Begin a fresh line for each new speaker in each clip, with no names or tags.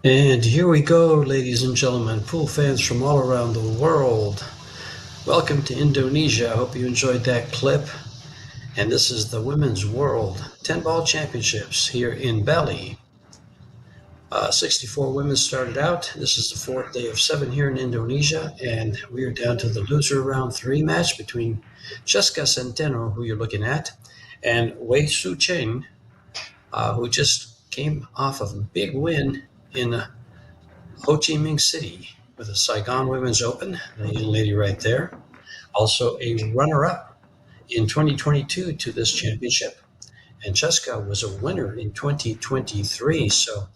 And here we go, ladies and gentlemen, pool fans from all around the world. Welcome to Indonesia. I hope you enjoyed that clip. And this is the Women's World 10 Ball Championships here in Bali. 64 women started out. This is the fourth day of seven here in Indonesia, and we are down to the loser round three match between Chesca Centeno, who you're looking at, and Wei Su Cheng, who just came off of a big win in Ho Chi Minh City with the Saigon Women's Open, the young lady right there. Also a runner-up in 2022 to this championship. And Cheska was a winner in 2023. So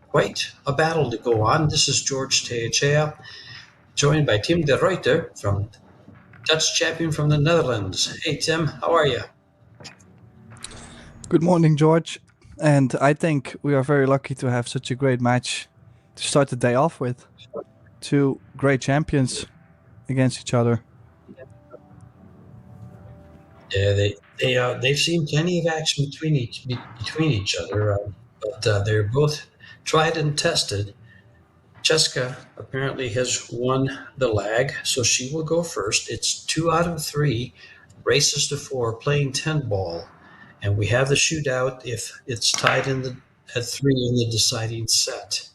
quite a battle to go on. This is George Teachea, joined by Tim de Ruyter from Dutch champion from the Netherlands. Hey Tim, how are you?
Good morning, George. And I think we are very lucky to have such a great match to start the day off with. Two great champions against each other.
Yeah, they've seen plenty of action between each other, but they're both tried and tested. Cheska apparently has won the lag, so she will go first. It's 2 out of 3 races to four, playing 10 ball, and we have the shootout if it's tied in the at three in the deciding set.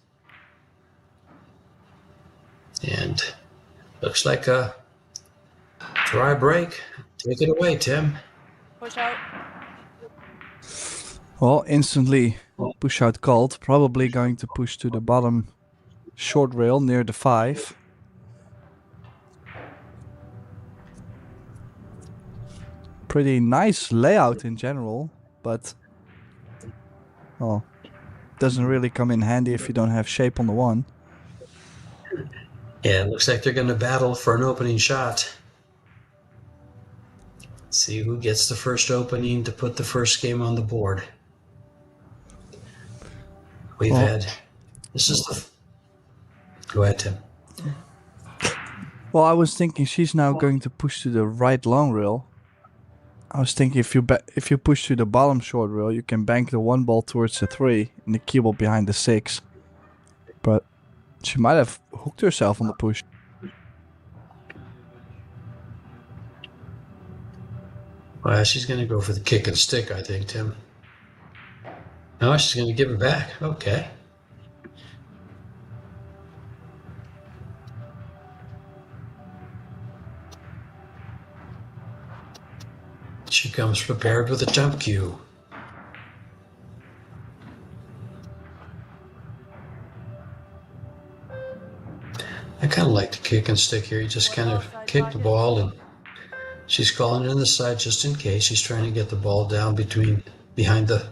And looks like a dry break. Take it away, Tim.
Push out.
Well, instantly push out called. Probably going to push to the bottom short rail near the 5. Pretty nice layout in general, but well, doesn't really come in handy if you don't have shape on the 1.
Yeah, it looks like they're going to battle for an opening shot. See who gets the first opening to put the first game on the board. We've
Well,
had. This is the. Go ahead, Tim.
Well, I was thinking she's now going to push to the right long rail. I was thinking if you push to the bottom short rail, you can bank the 1 ball towards the 3 and the cue ball behind the 6. But she might have hooked herself on the push.
Well, she's going to go for the kick and stick, I think, Tim. No, she's going to give it back. Okay. She comes prepared with a jump cue. I kind of like the kick and stick here. You just kind of kick the ball, and she's calling it in the side just in case. She's trying to get the ball down behind the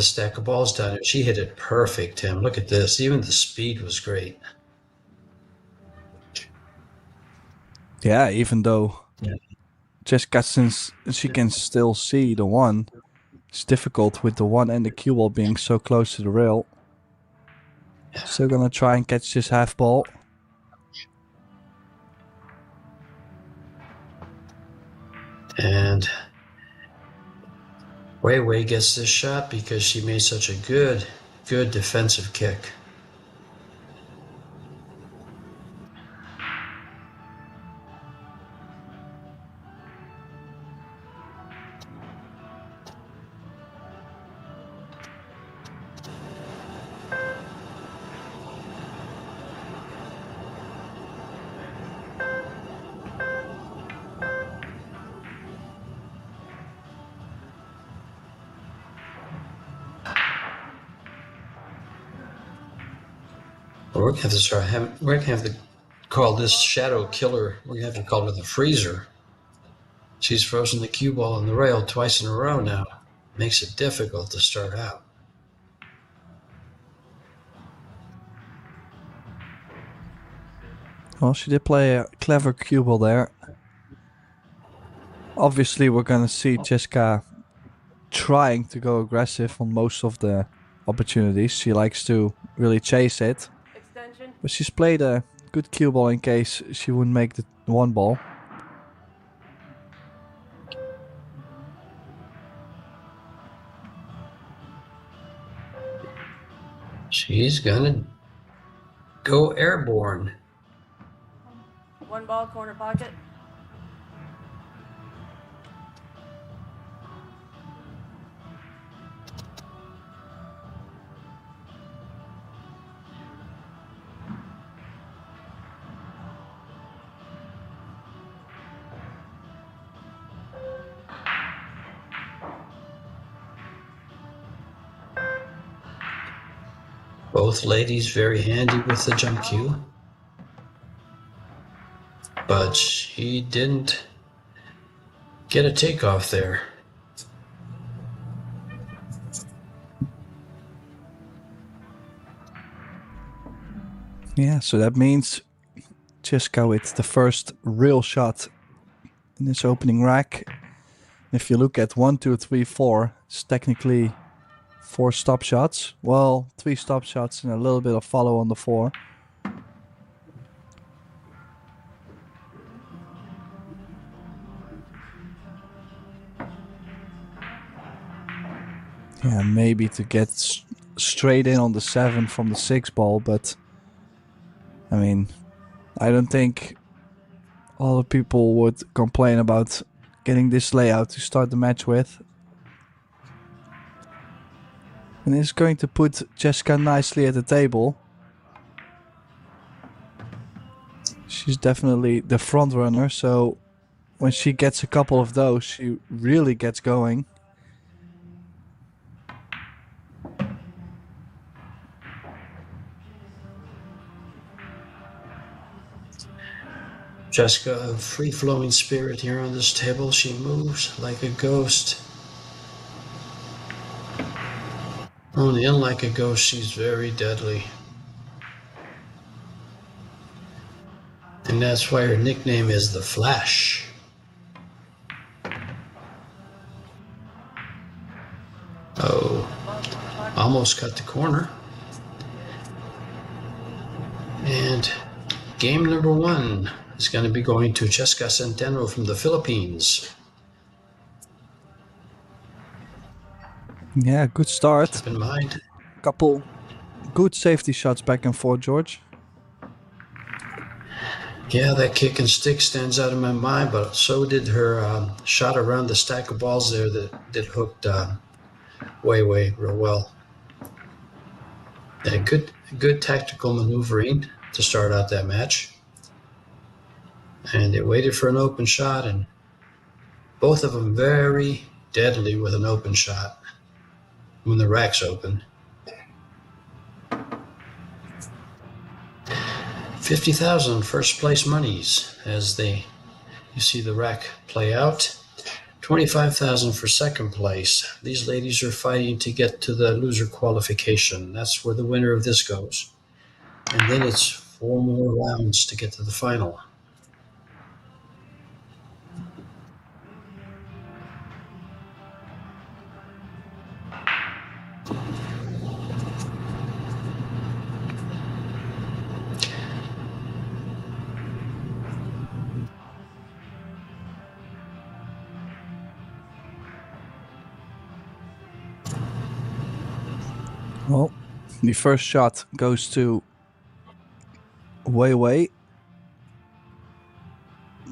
stack of balls down there. She hit it perfect, Tim. Look at this. Even the speed was great.
Yeah, even though Chesca, since she can still see the 1, it's difficult with the 1 and the cue ball being so close to the rail. Still gonna try and catch this half ball.
And Wei Wei gets this shot because she made such a good defensive kick. We're gonna have to we're gonna have to call this shadow killer. We're gonna have to call her the freezer. She's frozen the cue ball on the rail twice in a row now. Makes it difficult to start out.
Well, she did play a clever cue ball there. Obviously, we're gonna see Chesca trying to go aggressive on most of the opportunities. She likes to really chase it.
Extension.
But she's played a good cue ball in case she wouldn't make the 1 ball.
She's gonna go airborne.
One ball, corner pocket.
Both ladies very handy with the jump cue. But she didn't get a takeoff there.
Yeah, so that means Chesca with the first real shot in this opening rack. If you look at 1, 2, 3, 4, it's technically 4 stop shots. Well, 3 stop shots and a little bit of follow on the 4. Yeah, maybe to get straight in on the 7 from the 6 ball, but I mean, I don't think all the people would complain about getting this layout to start the match with. And it's going to put Chesca nicely at the table. She's definitely the front runner, so when she gets a couple of those, she really gets going.
Jessica, a free-flowing spirit here on this table. She moves like a ghost. Only unlike a ghost, she's very deadly. And that's why her nickname is the Flash. Oh, almost cut the corner. And game number 1 is going to be going to Chesca CENTENO from the Philippines.
Yeah, good start.
Keep in mind.
Couple good safety shots back and forth, George.
Yeah, that kick and stick stands out in my mind, but so did her shot around the stack of balls there that hooked way real well. Yeah, good tactical maneuvering to start out that match. And they waited for an open shot, and both of them very deadly with an open shot when the rack's open. 50,000 first place monies as you see the rack play out. 25,000 for second place. These ladies are fighting to get to the loser qualification. That's where the winner of this goes. And then it's 4 more rounds to get to the final.
Well, the first shot goes to Wei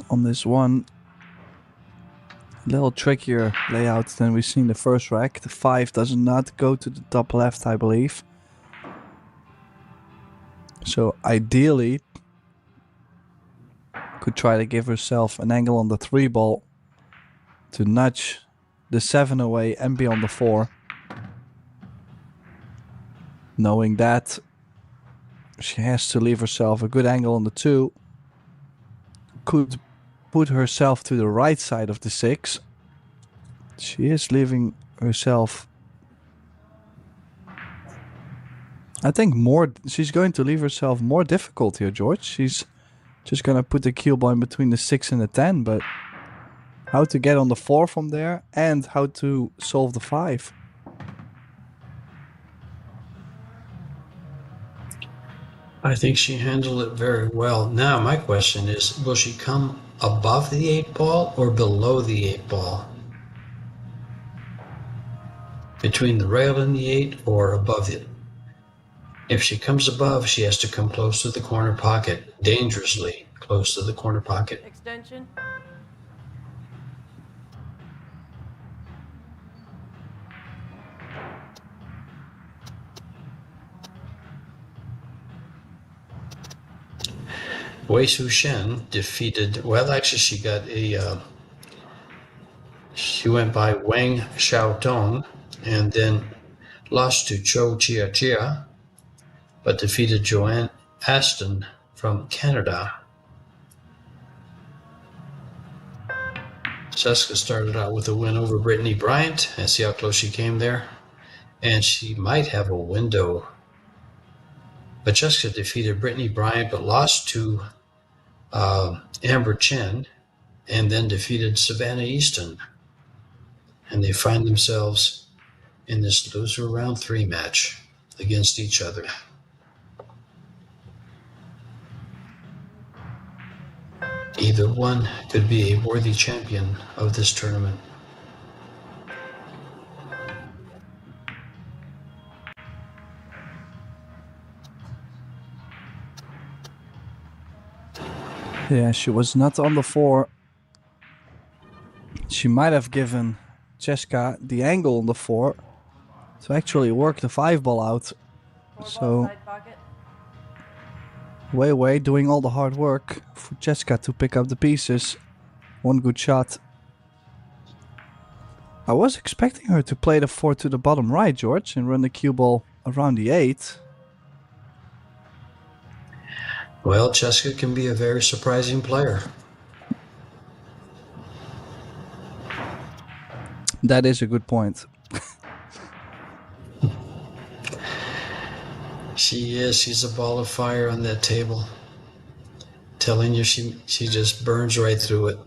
on this one. A little trickier layout than we've seen the first rack. The 5 does not go to the top left, I believe. So ideally, could try to give herself an angle on the 3 ball to nudge the 7 away and be on the 4. Knowing that she has to leave herself a good angle on the 2. Could put herself to the right side of the 6. She is leaving herself, I think, she's going to leave herself more difficult here, George. She's just going to put the cue ball in between the 6 and the 10, but how to get on the 4 from there and how to solve the 5.
I think she handled it very well. Now, my question is, will she come above the 8 ball or below the 8 ball? Between the rail and the 8 or above it? If she comes above, she has to come close to the corner pocket, dangerously close to the corner pocket.
Extension.
Wei Su Shen defeated, well, actually, she went by Wang Xiaotong and then lost to Zhou Chia, but defeated Joanne Aston from Canada. Chesca started out with a win over Brittany Bryant, and see how close she came there. And she might have a window. But Chesca defeated Brittany Bryant, but lost to Amber Chen, and then defeated Savannah Easton. And they find themselves in this loser round 3 match against each other. Either one could be a worthy champion of this tournament.
Yeah, she was not on the 4. She might have given Chesca the angle on the 4 to actually work the 5 ball out.
4
So-
ball side pocket.
Wei doing all the hard work for Chesca to pick up the pieces. One good shot. I was expecting her to play the 4 to the bottom right, George, and run the cue ball around the 8.
Well, Chesca can be a very surprising player.
That is a good point.
She is. She's a ball of fire on that table. Telling you, she just burns right through it.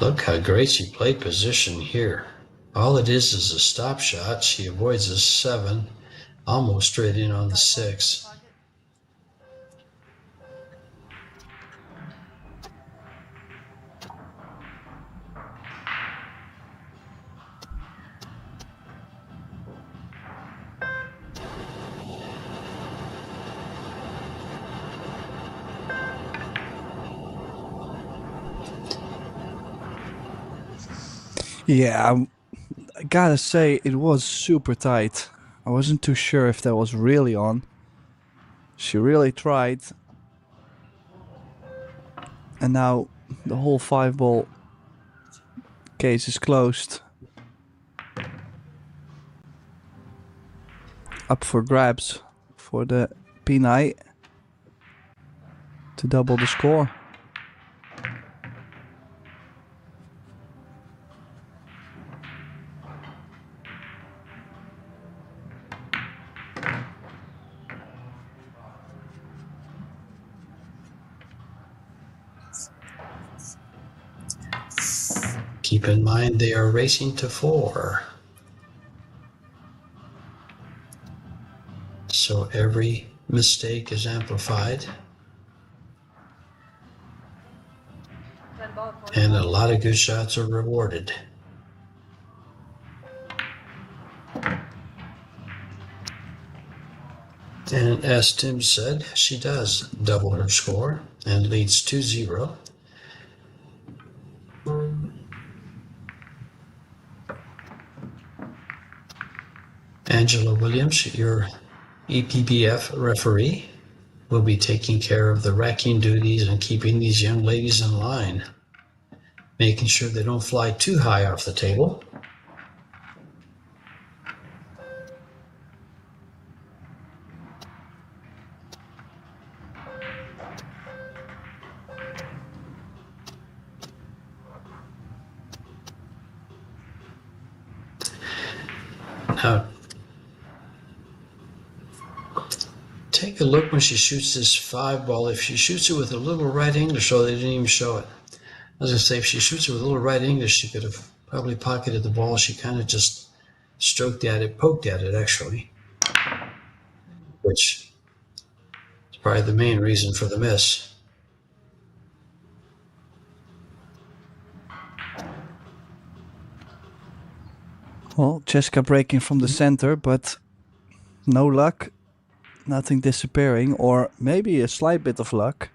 Look how great she played position here. All it is a stop shot. She avoids a 7, almost straight in on the 6.
Pocket.
Yeah, I gotta say, it was super tight. I wasn't too sure if that was really on. She really tried. And now the whole 5 ball case is closed. Up for grabs for the P-Night to double the score.
Keep in mind they are racing to 4. So every mistake is amplified,
10 ball corner
and a
pocket.
lot of good shots are rewarded. And as Tim said, she does double her score and leads 2-0. Angela Williams, your EPBF referee, will be taking care of the racking duties and keeping these young ladies in line, making sure they don't fly too high off the table. Now, take a look when she shoots this 5 ball. If she shoots it with a little right English, so they didn't even show it. I was going to say, if she shoots it with a little right English, she could have probably pocketed the ball. She kind of just stroked at it, poked at it, actually, which is probably the main reason for the miss.
Well, Chesca breaking from the center, but no luck. Nothing disappearing, or maybe a slight bit of luck.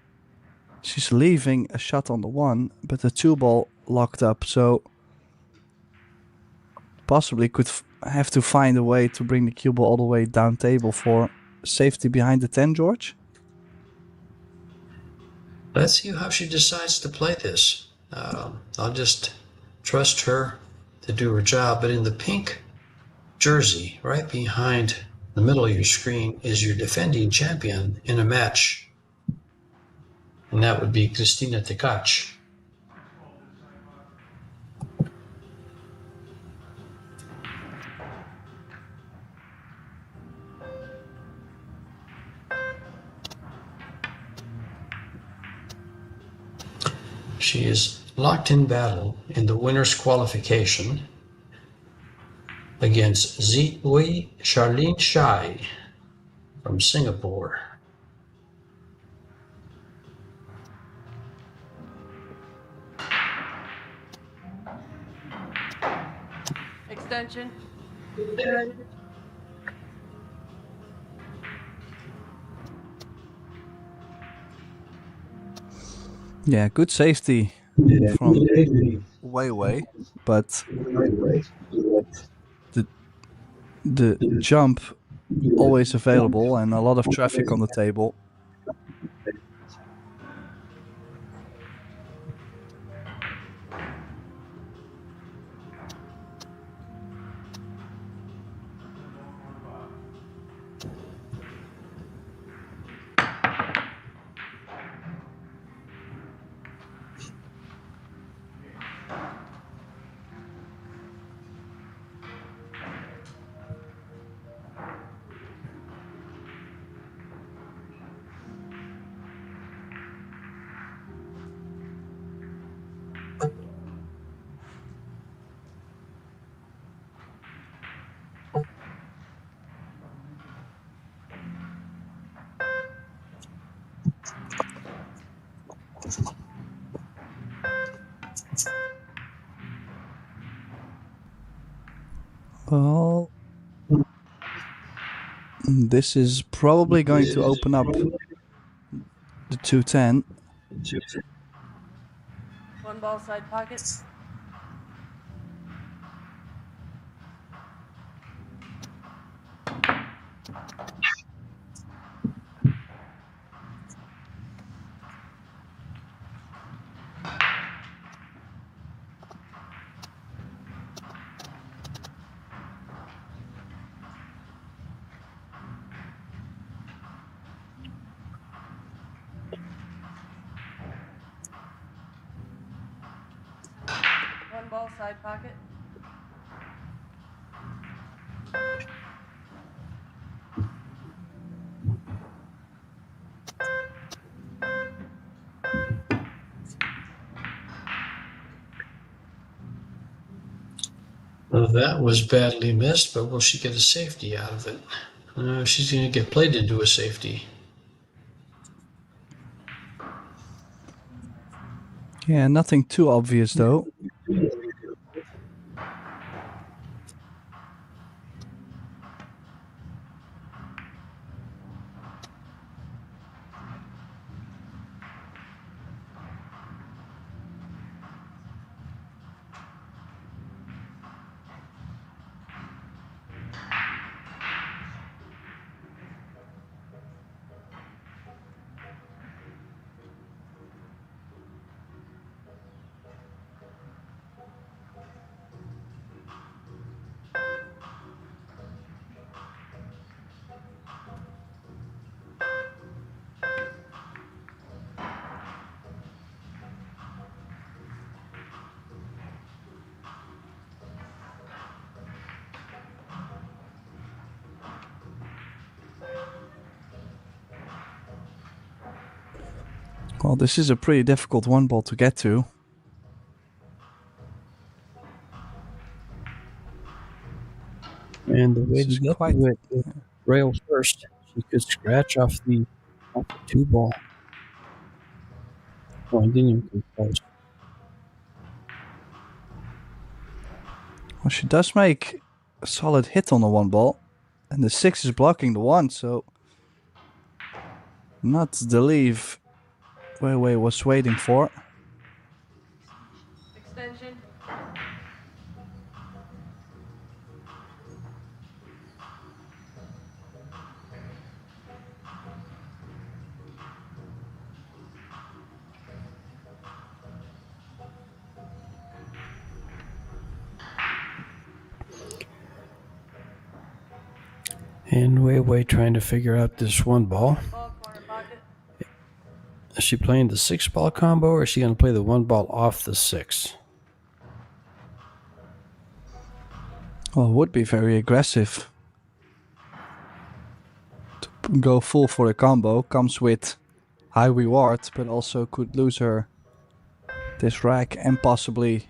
She's leaving a shot on the 1, but the 2 ball locked up, so possibly could have to find a way to bring the cue ball all the way down table for safety behind the 10, George.
Let's see how she decides to play this. I'll just trust her to do her job. But in the pink jersey, right behind the middle of your screen, is your defending champion in a match. And that would be Christina Tkach. She is locked in battle in the winner's qualification against Zitui Charlene Shai from Singapore.
Extension.
Yeah, good safety from Wei, but the jump always available and a lot of traffic on the table. Well, this is probably going to open up the 210.
1 ball side pocket. Ball side pocket.
Well, that was badly missed, but will she get a safety out of it? She's going to get played into a safety.
Yeah, nothing too obvious though. Well, this is a pretty difficult 1 ball to get to.
And the way to get to it, rail first, she could scratch off the 2 ball. Oh, I didn't even come close.
Well, she does make a solid hit on the 1 ball. And the 6 is blocking the 1, so not the leave Wei Wei was waiting for.
Extension.
And Wei Wei trying to figure out this 1 ball.
Ball corner pocket.
Is she playing the 6 ball combo, or is she going to play the 1 ball off the 6?
Well, it would be very aggressive to go full for the combo. Comes with high reward, but also could lose her this rack and possibly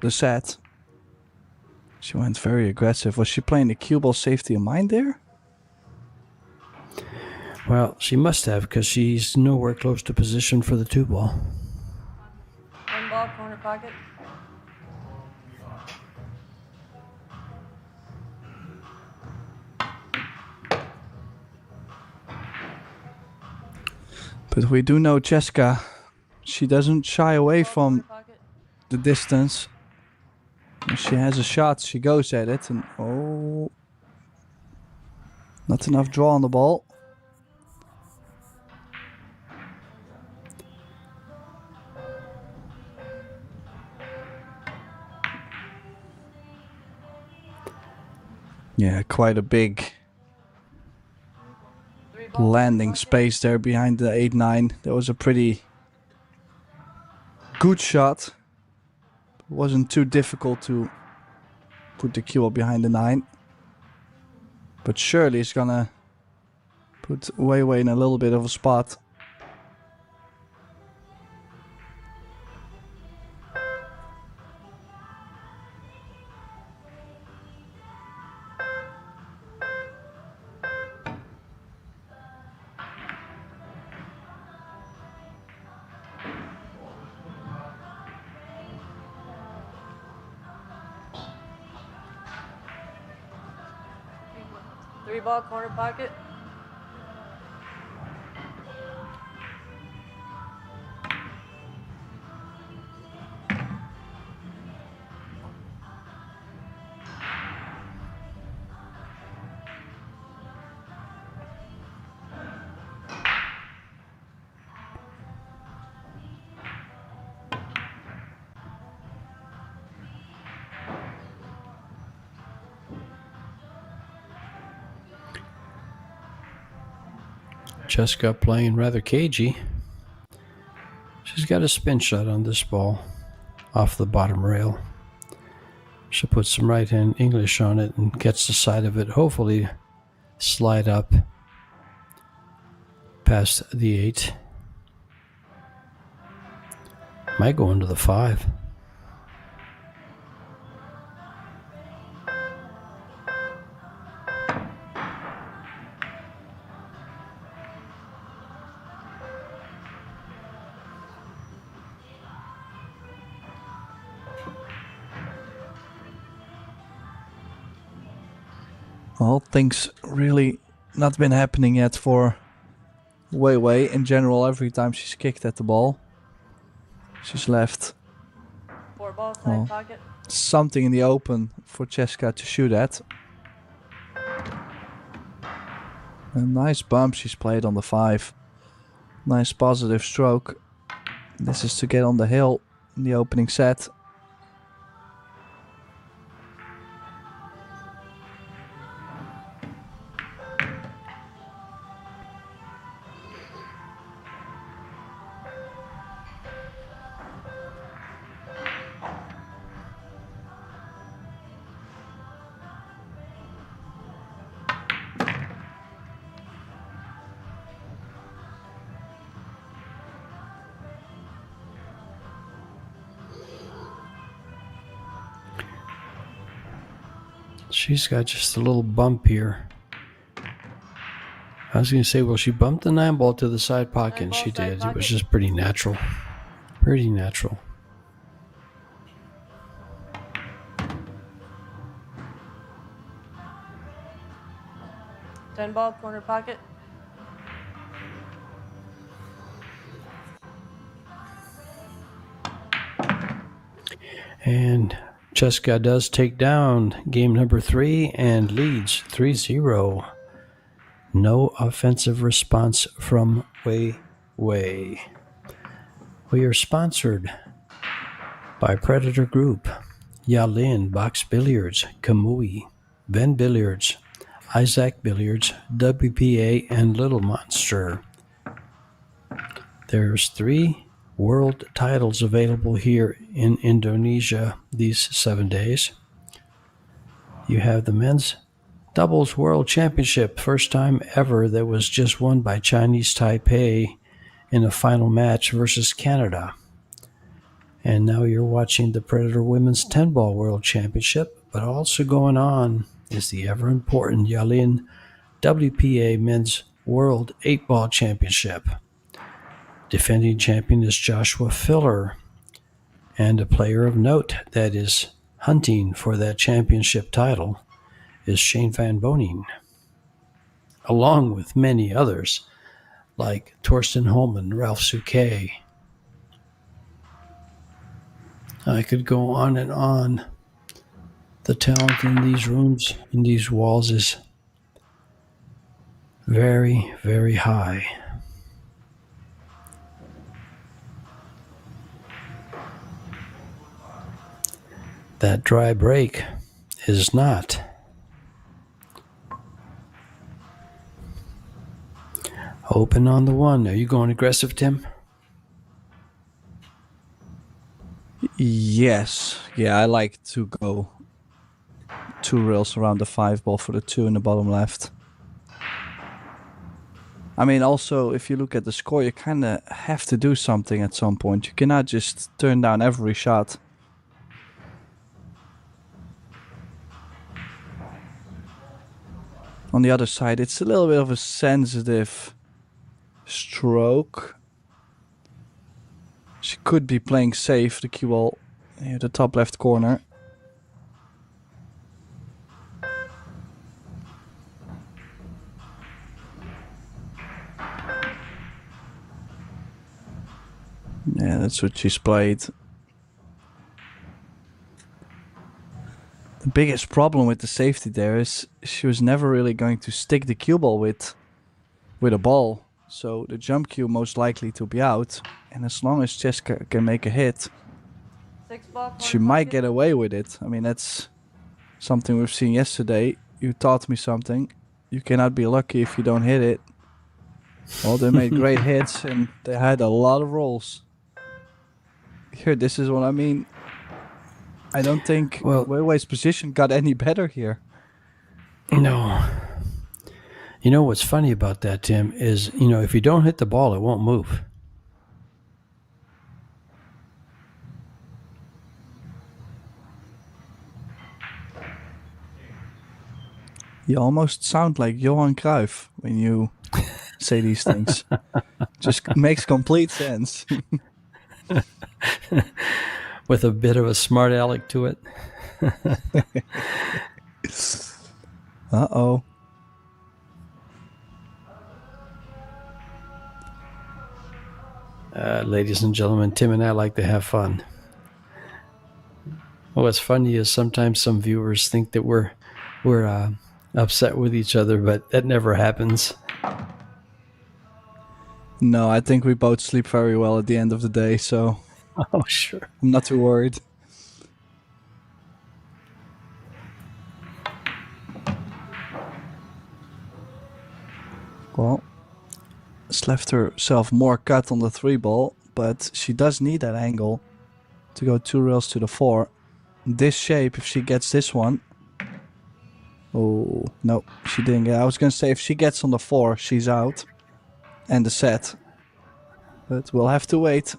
the set. She went very aggressive. Was she playing the cue ball safety in mind there?
Well, she must have, because she's nowhere close to position for the 2 ball.
1 ball corner pocket.
But we do know Chesca. She doesn't shy away
Ball
from
corner pocket.
the distance. When she has a shot, she goes at it, and oh, not enough draw on the ball. Yeah, quite a big
3 ball
landing
pocket.
space there behind the 8-9. That was a pretty good shot. It wasn't too difficult to put the cue behind the 9. But surely it's gonna put Wei Wei in a little bit of a spot.
Three ball corner pocket.
Chesca playing rather cagey. She's got a spin shot on this ball off the bottom rail. She'll put some right hand English on it and gets the side of it, hopefully slide up past the 8. Might go into the 5.
Well, things really not been happening yet for Wei Wei. In general, every time she's kicked at the ball, she's left
4 ball side
Oh.
pocket.
something in the open for Chesca to shoot at. A nice bump she's played on the 5. Nice positive stroke. This is to get on the hill in the opening set.
She's got just a little bump here. I was going to say, well, she bumped the 9 ball to the side pocket, and she did. It was just pretty natural. Pretty natural.
10 ball, corner pocket.
And Chesca does take down game number 3 and leads 3-0. No offensive response from Wei Wei. We are sponsored by Predator Group, Yalin Box Billiards, Kamui, VenBilliards, Isaac Billiards, WPA, and Little Monster. There's 3 world titles available here in Indonesia these 7 days. You have the men's doubles world championship, first time ever that was just won by Chinese Taipei in a final match versus Canada. And now you're watching the Predator Women's 10-ball world championship, but also going on is the ever important Yalin WPA men's world 8-ball championship. Defending champion is Joshua Filler, and a player of note that is hunting for that championship title is Shane Van Boning, along with many others like Torsten Holman, Ralph Souquet. I could go on and on. The talent in these rooms, in these walls, is very, very high. That dry break is not. Open on the 1. Are you going aggressive, Tim?
Yes. Yeah, I like to go 2 rails around the 5 ball for the 2 in the bottom left. I mean, also, if you look at the score, you kind of have to do something at some point. You cannot just turn down every shot. On the other side, it's a little bit of a sensitive stroke. She could be playing safe, the cue ball near the top left corner. Yeah, that's what she's played. The biggest problem with the safety there is she was never really going to stick the cue ball with a ball. So the jump cue most likely to be out. And as long as Chesca can make a hit,
6 ball, corner
she might
pocket.
get away with it. I mean, that's something we've seen yesterday. You taught me something. You cannot be lucky if you don't hit it. Well, they made great hits and they had a lot of rolls. Here, this is what I mean. I don't think Wei Wei's position got any better here.
No. You know what's funny about that, Tim, is, if you don't hit the ball, it won't move.
You almost sound like Johan Cruyff when you say these things. Just makes complete sense.
With a bit of a smart aleck to it.
Uh-oh.
Ladies and gentlemen, Tim and I like to have fun. What's funny is sometimes some viewers think that we're upset with each other, but that never happens.
No, I think we both sleep very well at the end of the day, so
Oh, sure.
I'm not too worried. Well, it's left herself more cut on the 3 ball, but she does need that angle to go 2 rails to the 4. This shape, if she gets this one... Oh, no, she didn't get... I was going to say, if she gets on the 4, she's out. And the set. But we'll have to wait.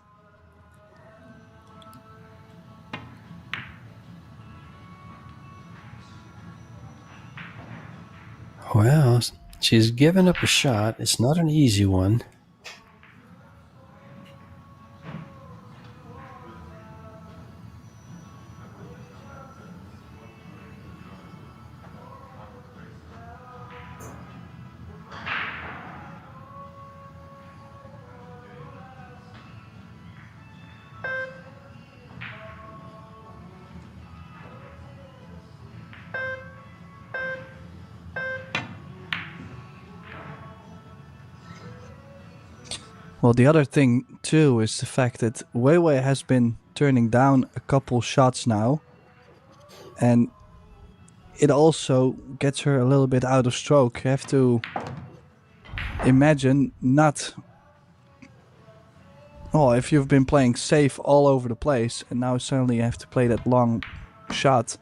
Well, she's given up a shot. It's not an easy one.
Well, the other thing too is the fact that Weiwei has been turning down a couple shots now, and it also gets her a little bit out of stroke. You have to imagine not. Oh, if you've been playing safe all over the place and now suddenly you have to play that long shot,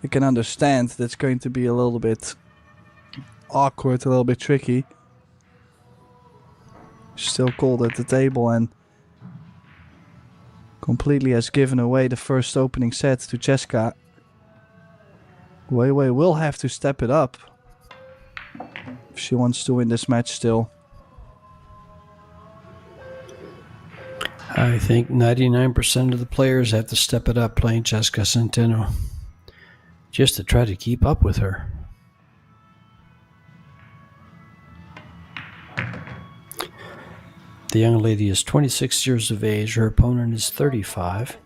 you can understand that's going to be a little bit awkward, a little bit tricky. Still called at the table and completely has given away the first opening set to Chesca. Weiwei will have to step it up if she wants to win this match still.
I think 99% of the players have to step it up playing Chesca Centeno just to try to keep up with her. The young lady is 26 years of age. Her opponent is 35.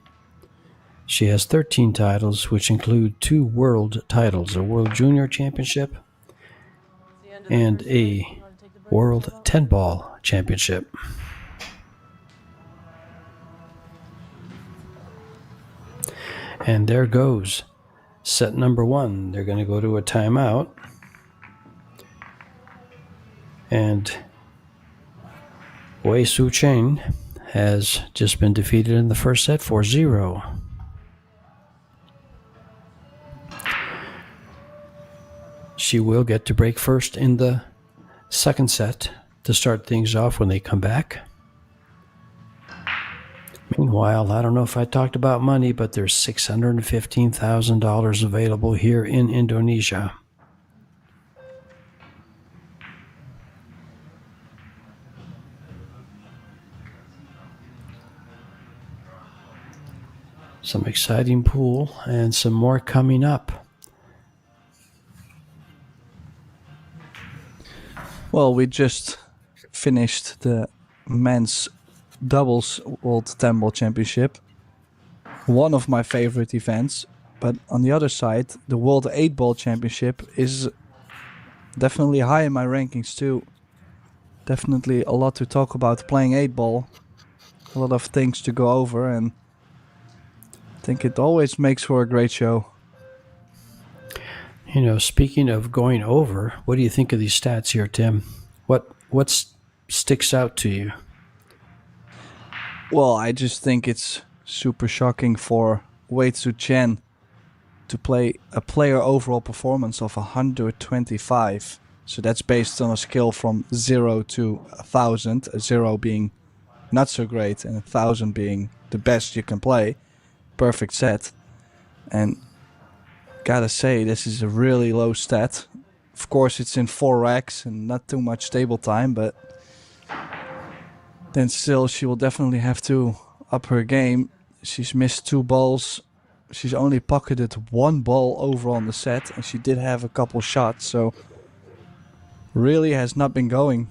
She has 13 titles, which include 2 world titles, a World Junior Championship and a World 10-Ball Championship. And there goes set number 1. They're going to go to a timeout. And Wei Su Cheng has just been defeated in the first set 4-0. She will get to break first in the second set to start things off when they come back. Meanwhile, I don't know if I talked about money, but there's $615,000 available here in Indonesia. Some exciting pool and some more coming up.
Well, we just finished the men's doubles World 10-Ball Championship. One of my favorite events. But on the other side, the World 8-Ball Championship is definitely high in my rankings too. Definitely a lot to talk about playing 8-ball. A lot of things to go over, and I think it always makes for a great show.
You know, speaking of going over, what do you think of these stats here, Tim? What sticks out to you?
Well, I just think it's super shocking for Wei Su Chen to play a player overall performance of 125. So that's based on a scale from 0 to 1,000, 0 being not so great and 1,000 being the best you can play. Perfect set. And gotta say, this is a really low stat. Of course, it's in 4 racks and not too much table time, but then still she will definitely have to up her game. She's missed 2 balls. She's only pocketed 1 ball overall in the set, and she did have a couple shots, so really has not been going.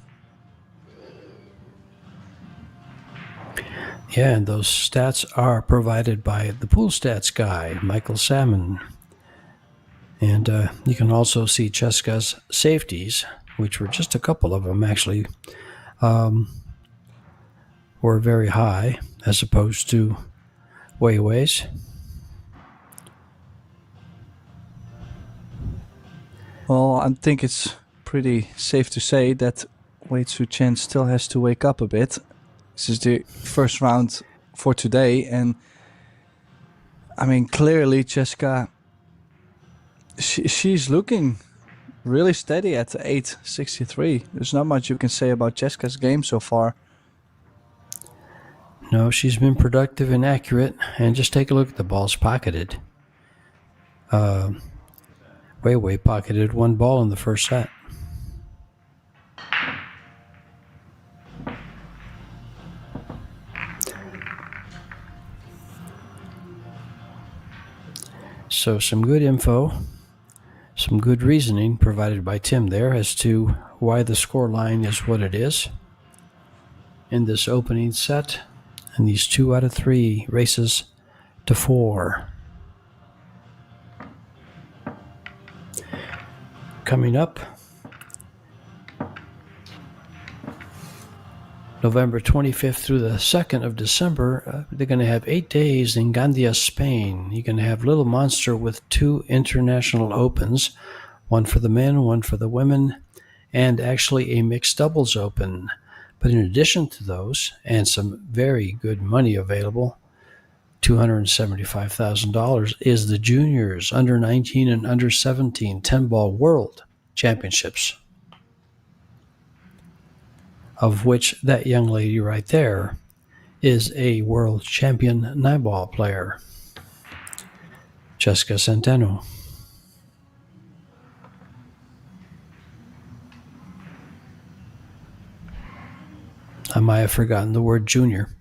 Yeah, and those stats are provided by the pool stats guy, Michael Salmon. And you can also see Chesca's safeties, which were just a couple of them actually, were very high as opposed to Weiwei's.
Well, I think it's pretty safe to say that Wei Su Chen still has to wake up a bit. This is the first round for today, and I mean, clearly Chesca, she's looking really steady at 863. There's not much you can say about Chesca's game so far.
No, she's been productive and accurate, and just take a look at the balls pocketed. Weiwei pocketed 1 ball in the first set. So some good info, some good reasoning provided by Tim there as to why the score line is what it is in this opening set, and these 2 out of 3 races to 4. Coming up, November 25th through the 2nd of December, they're going to have 8 days in Gandia, Spain. You're going to have Little Monster with 2 international opens, one for the men, one for the women, and actually a mixed doubles open. But in addition to those, and some very good money available, $275,000 is the juniors, under 19 and under 17 10-ball world championships, of which that young lady right there is a world champion 9-ball player, Chesca CENTENO. I might have forgotten the word junior.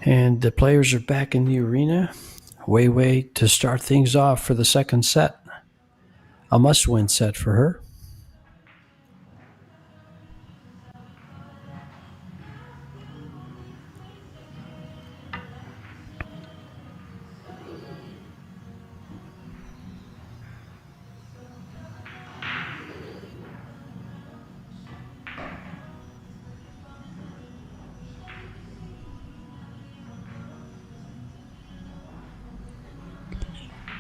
And the players are back in the arena. Wei to start things off for the second set. A must-win set for her.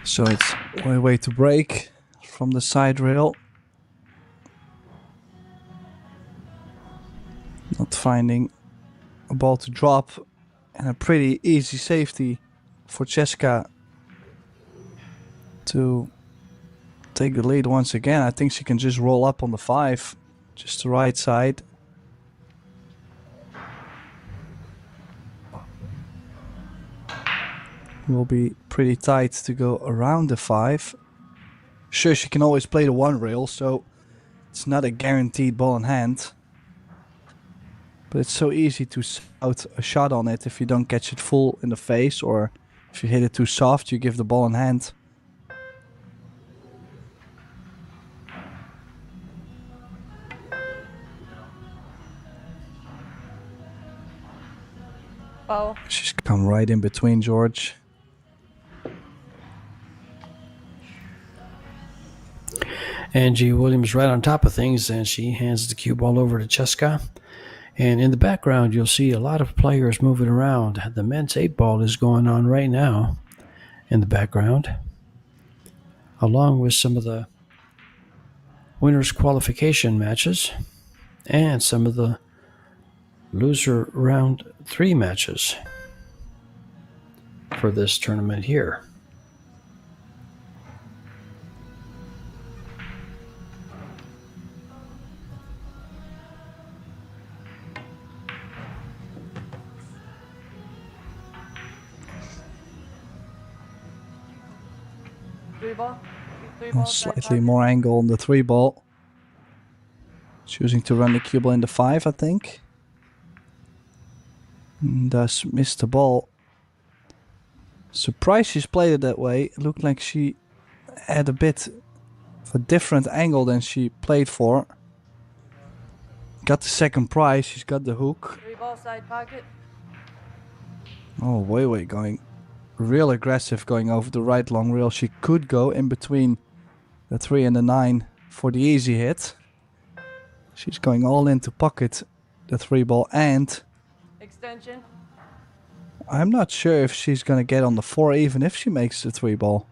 So it's Wei to break from the side rail. Not finding a ball to drop, and a pretty easy safety for Chesca to take the lead once again. I think she can just roll up on the 5, just the right side. Will be pretty tight to go around the 5. Sure, she can always play the 1 rail, so it's not a guaranteed ball in hand. But it's so easy to out a shot on it if you don't catch it full in the face, or if you hit it too soft, you give the ball in hand.
Foul.
She's come right in between George.
Angie Williams right on top of things, and she hands the cue ball over to Chesca. And in the background, you'll see a lot of players moving around. The men's 8-ball is going on right now in the background, along with some of the winners' qualification matches and some of the loser round 3 matches for this tournament here.
Three ball. Three ball.
Slightly more angle on the 3-ball. Choosing to run the cue ball in the 5, I think. And thus missed the ball. Surprised she's played it that way. It looked like she had a bit of a different angle than she played for. Got the second prize. She's got the hook.
3 ball side pocket.
Oh, Wei going real aggressive, going over the right long rail. She could go in between the 3 and the 9 for the easy hit. She's going all in to pocket the 3-ball, and
Extension.
I'm not sure if she's going to get on the 4 even if she makes the 3-ball.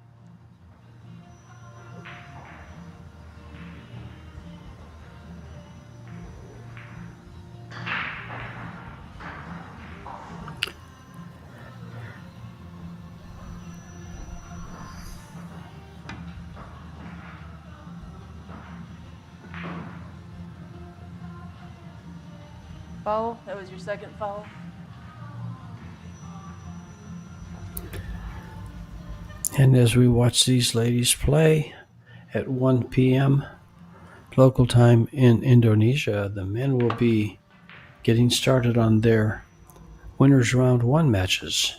Foul. That was your second foul.
And as we watch these ladies play at 1 p.m. local time in Indonesia, the men will be getting started on their winners round 1 matches.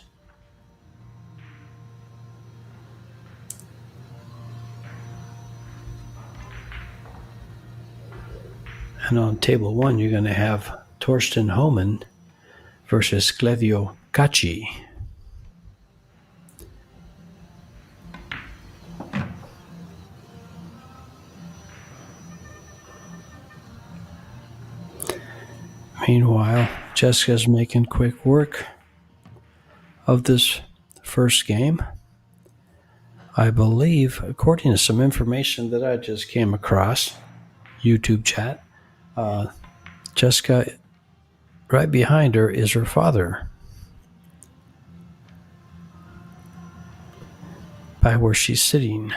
And on table 1, you're going to have Torsten Homan versus Clevio Caci. Meanwhile, Chesca's making quick work of this first game. I believe, according to some information that I just came across, YouTube chat, Chesca, right behind her is her father, by where she's sitting.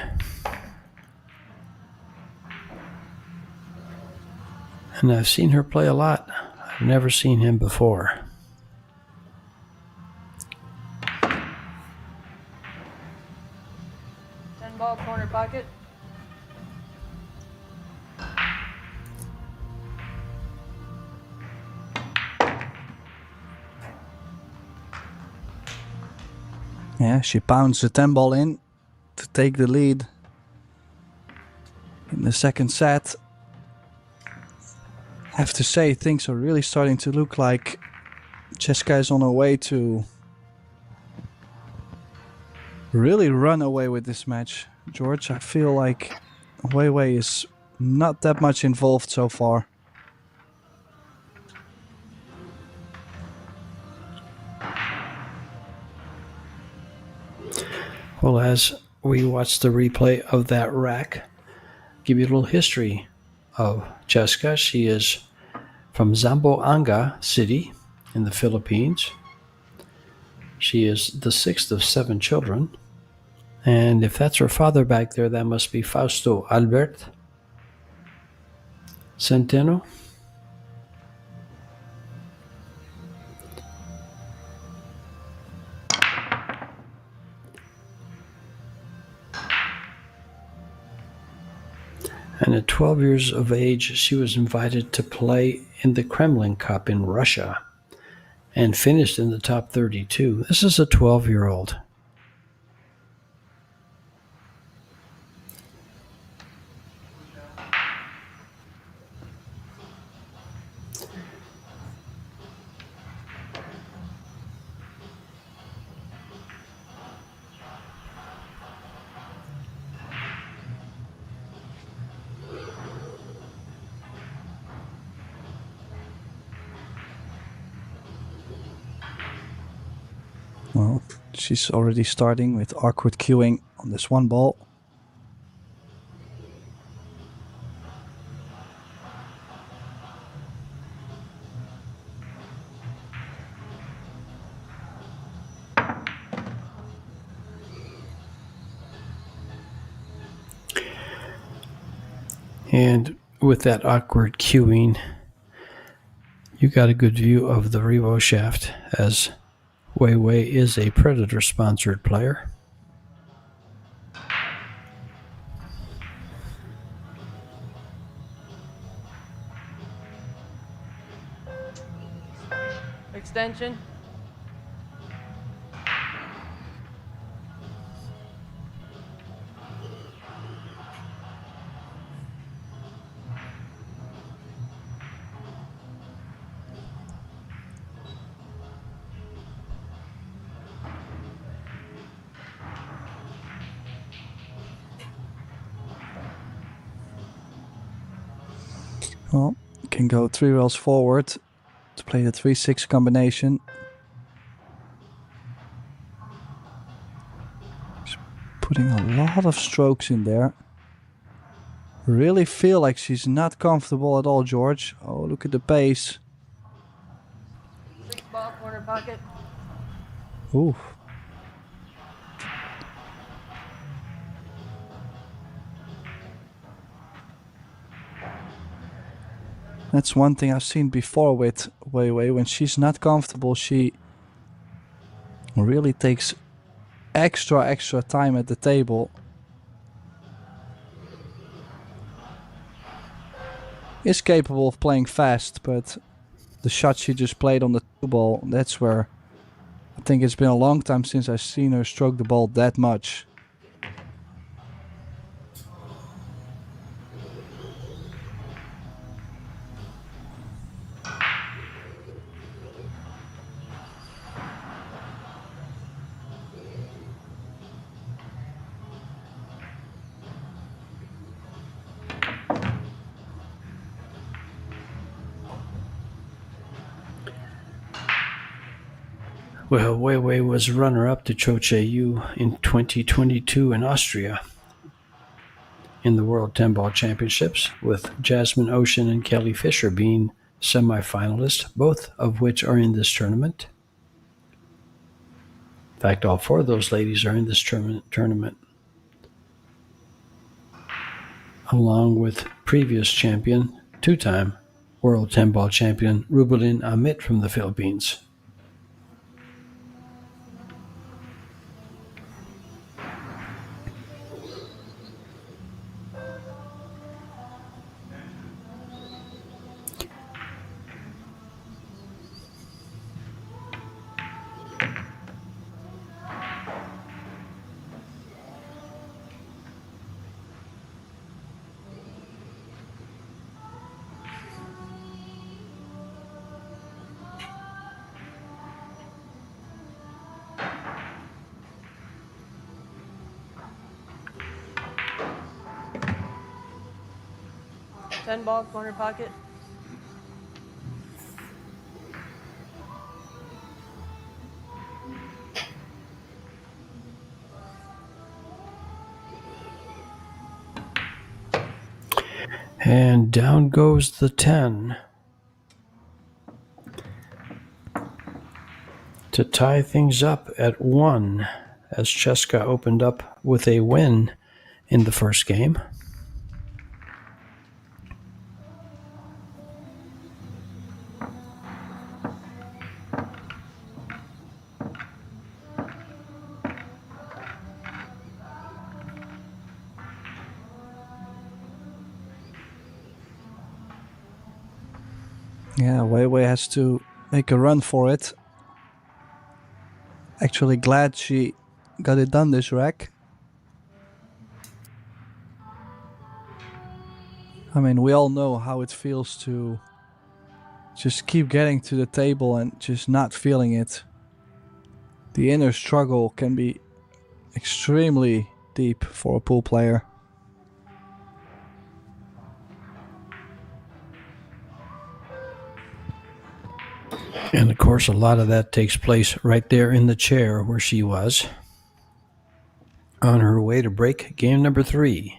And I've seen her play a lot. I've never seen him before.
Ball corner pocket.
Yeah, she pounds the 10 ball in to take the lead in the second set. I have to say, things are really starting to look like Chesca is on her way to really run away with this match. George, I feel like WEI is not that much involved so far.
Well, as we watch the replay of that rack, give you a little history of Chesca. She is from Zamboanga City in the Philippines. She is the sixth of 7 children. And if that's her father back there, that must be Fausto Albert Centeno. And at 12 years of age, she was invited to play in the Kremlin Cup in Russia and finished in the top 32. This is a 12-year-old.
Well, she's already starting with awkward cueing on this one ball.
And with that awkward cueing, you got a good view of the Revo shaft, as WEI is a Predator-sponsored player.
Extension.
Well, can go 3 rails forward to play the 3-6 combination. She's putting a lot of strokes in there. Really feel like she's not comfortable at all, George. Oh, look at the pace.
6 ball corner pocket.
Ooh. That's one thing I've seen before with WEI. When she's not comfortable, she really takes extra time at the table. Is capable of playing fast, but the shot she just played on the 2 ball, that's where I think it's been a long time since I've seen her stroke the ball that much.
Well, Weiwei was runner-up to Cho Che-Yu in 2022 in Austria in the World 10-Ball Championships, with Jasmine Ocean and Kelly Fisher being semifinalists, both of which are in this tournament. In fact, all four of those ladies are in this tournament, along with previous champion, two-time World 10-Ball champion Rubelin Amit from the Philippines.
Ten ball, corner pocket.
And down goes the 10 to tie things up at 1, as Chesca opened up with a win in the first game.
Yeah, Weiwei has to make a run for it. Actually glad she got it done this rack. I mean, we all know how it feels to just keep getting to the table and just not feeling it. The inner struggle can be extremely deep for a pool player.
And of course, a lot of that takes place right there in the chair where she was, on her way to break game number 3.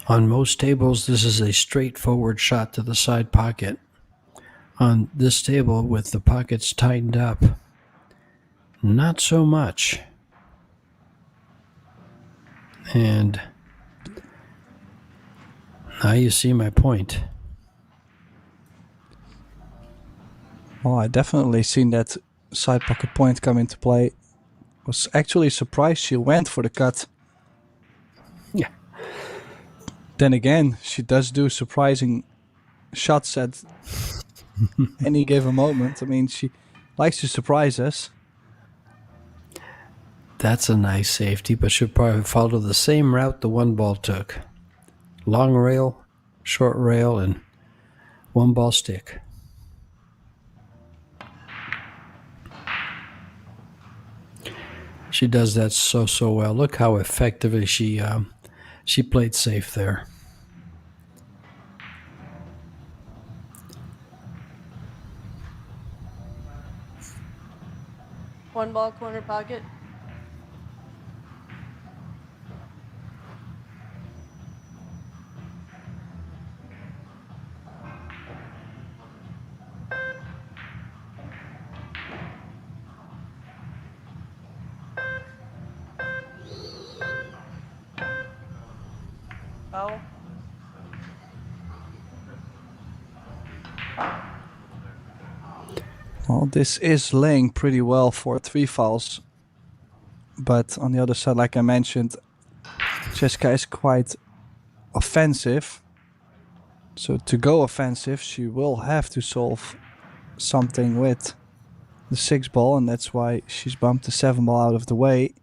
On most tables, this is a straightforward shot to the side pocket. On this table, with the pockets tightened up, not so much. And now you see my point.
Well, I definitely seen that side pocket point come into play. Was actually surprised she went for the cut.
Yeah.
Then again, she does do surprising shots at any given moment. I mean, she likes to surprise us.
That's a nice safety, but should probably follow the same route the one ball took. Long rail, short rail, and one ball stick. She does that so well. Look how effectively she played safe there.
One ball, corner pocket.
Well, this is laying pretty well for 3 fouls. But on the other side, like I mentioned, Chesca is quite offensive. So to go offensive, she will have to solve something with the 6 ball, and that's why she's bumped the 7 ball out of the way.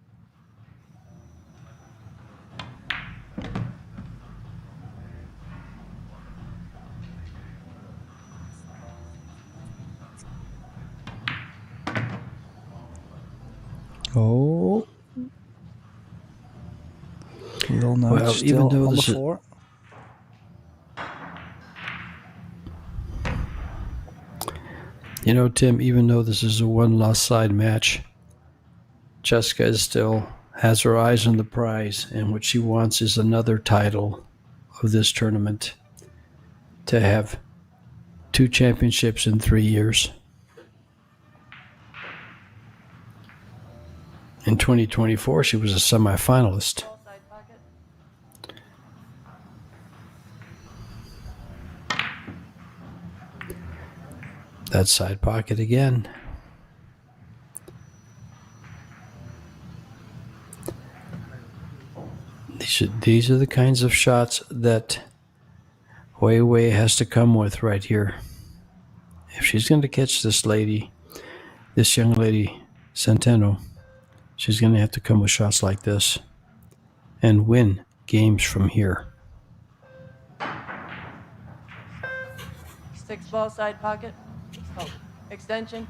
Oh. Little nudge
Well,
still
even though
on the
this is,
floor.
you know, Tim, even though this is a one-loss side match, Chesca still has her eyes on the prize, and what she wants is another title of this tournament, to have 2 championships in 3 years. In 2024, she was a semifinalist.
Ball side pocket.
That side pocket again. These are the kinds of shots that WEI has to come with right here. If she's going to catch this young lady, CENTENO, she's going to have to come with shots like this and win games from here.
6 ball side pocket. Oh, extension.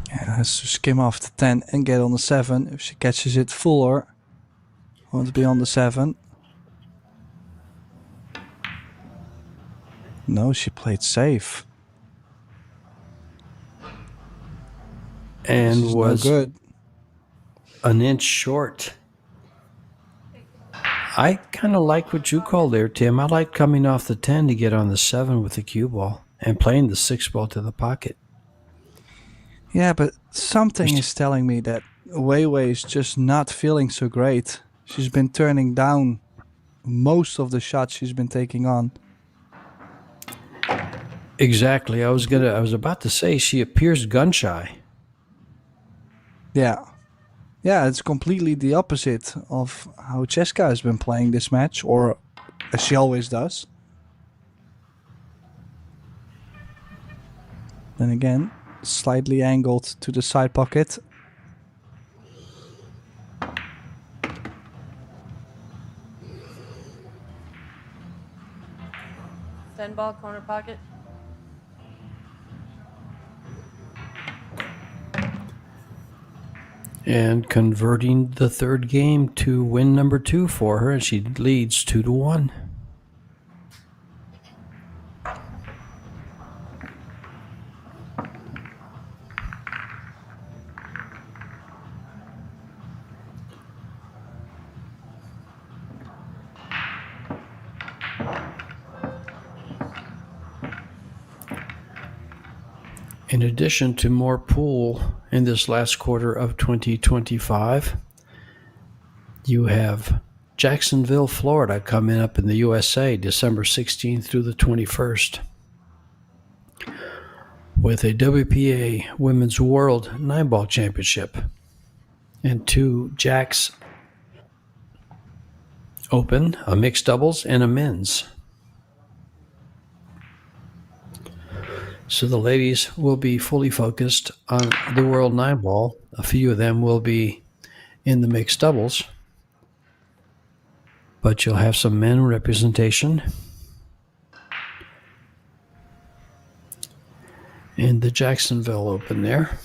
Yeah, has to skim off the 10 and get on the 7. If she catches it fuller, won't be on the 7. No, she played safe.
And was
no good.
An inch short. I kind of like what you call there, Tim. I like coming off the 10 to get on the 7 with the cue ball and playing the 6 ball to the pocket.
Yeah, but something is telling me that WEI is just not feeling so great. She's been turning down most of the shots she's been taking on.
Exactly. I was about to say she appears gun shy.
Yeah. Yeah, it's completely the opposite of how Chesca has been playing this match, or as she always does. Then again, slightly angled to the side pocket.
Ten ball corner pocket.
And converting the third game to win number 2 for her, and she leads 2-1. In addition to more pool in this last quarter of 2025, you have Jacksonville, Florida coming up in the USA December 16th through the 21st with a WPA Women's World 9-Ball Championship and 2 Jacks Open, a mixed doubles, and a men's. So the ladies will be fully focused on the World 9-Ball. A few of them will be in the mixed doubles, but you'll have some men representation in the Jacksonville Open there.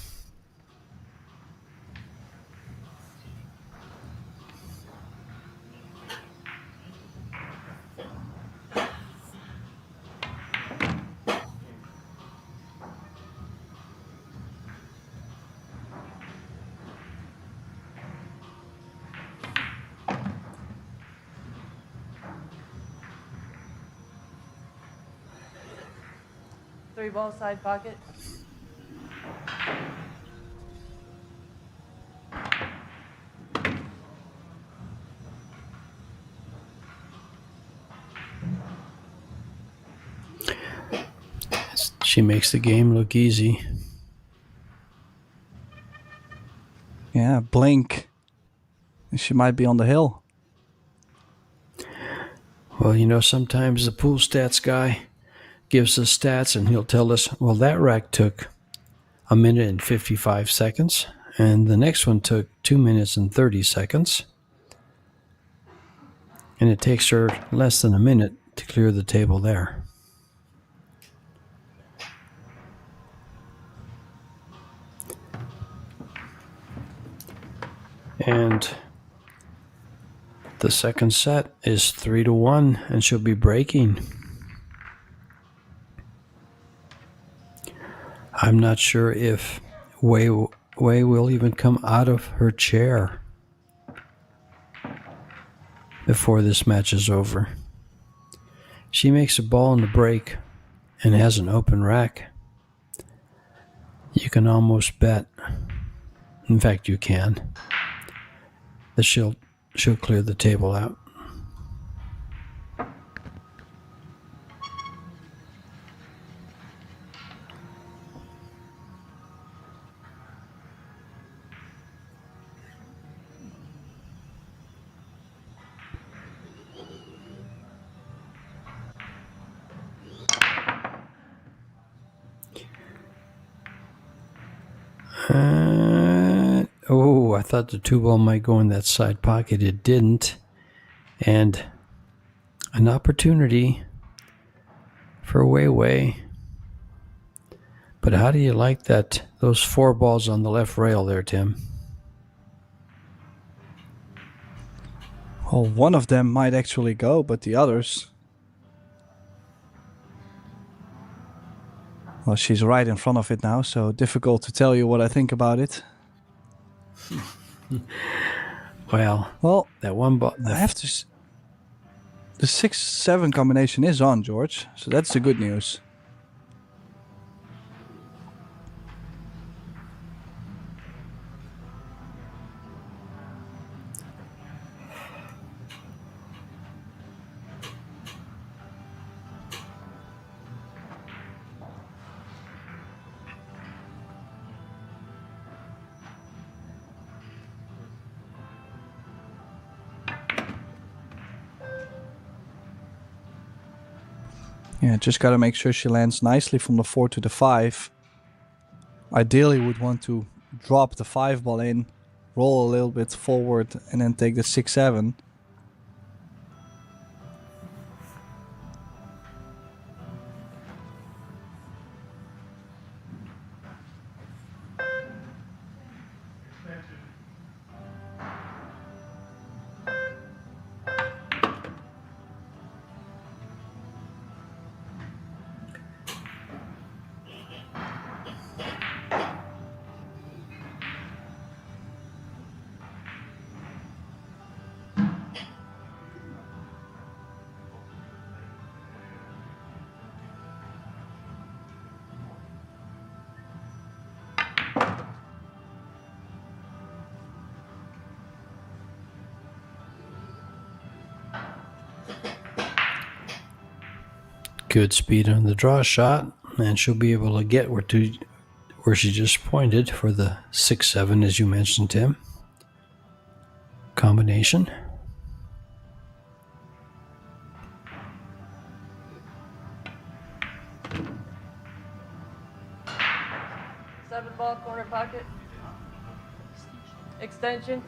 3-ball side pocket.
She makes the game look easy.
Yeah, blink. And she might be on the hill.
Well, you know, sometimes the pool stats guy gives us stats and he'll tell us, well, that rack took 1 minute and 55 seconds, and the next one took 2 minutes and 30 seconds. And it takes her less than a minute to clear the table there. And the second set is 3-1, and she'll be breaking. I'm not sure if Wei will even come out of her chair before this match is over. She makes a ball in the break and has an open rack. You can almost bet, in fact you can, that she'll clear the table out. I thought the 2-ball might go in that side pocket. It didn't. And an opportunity for Wei. But how do you like that? Those 4 balls on the left rail there, Tim?
Well, one of them might actually go, but the others... Well, she's right in front of it now, so difficult to tell you what I think about it.
Well, that one ball...
I have to... The 6-7 combination is on, George, so that's the good news. Yeah, just got to make sure she lands nicely from the 4 to the 5. Ideally would want to drop the 5 ball in, roll a little bit forward, and then take the 6-7.
Good speed on the draw shot, and she'll be able to get where she just pointed for the 6-7, as you mentioned, Tim. Combination.
Seven-ball corner pocket. Extension.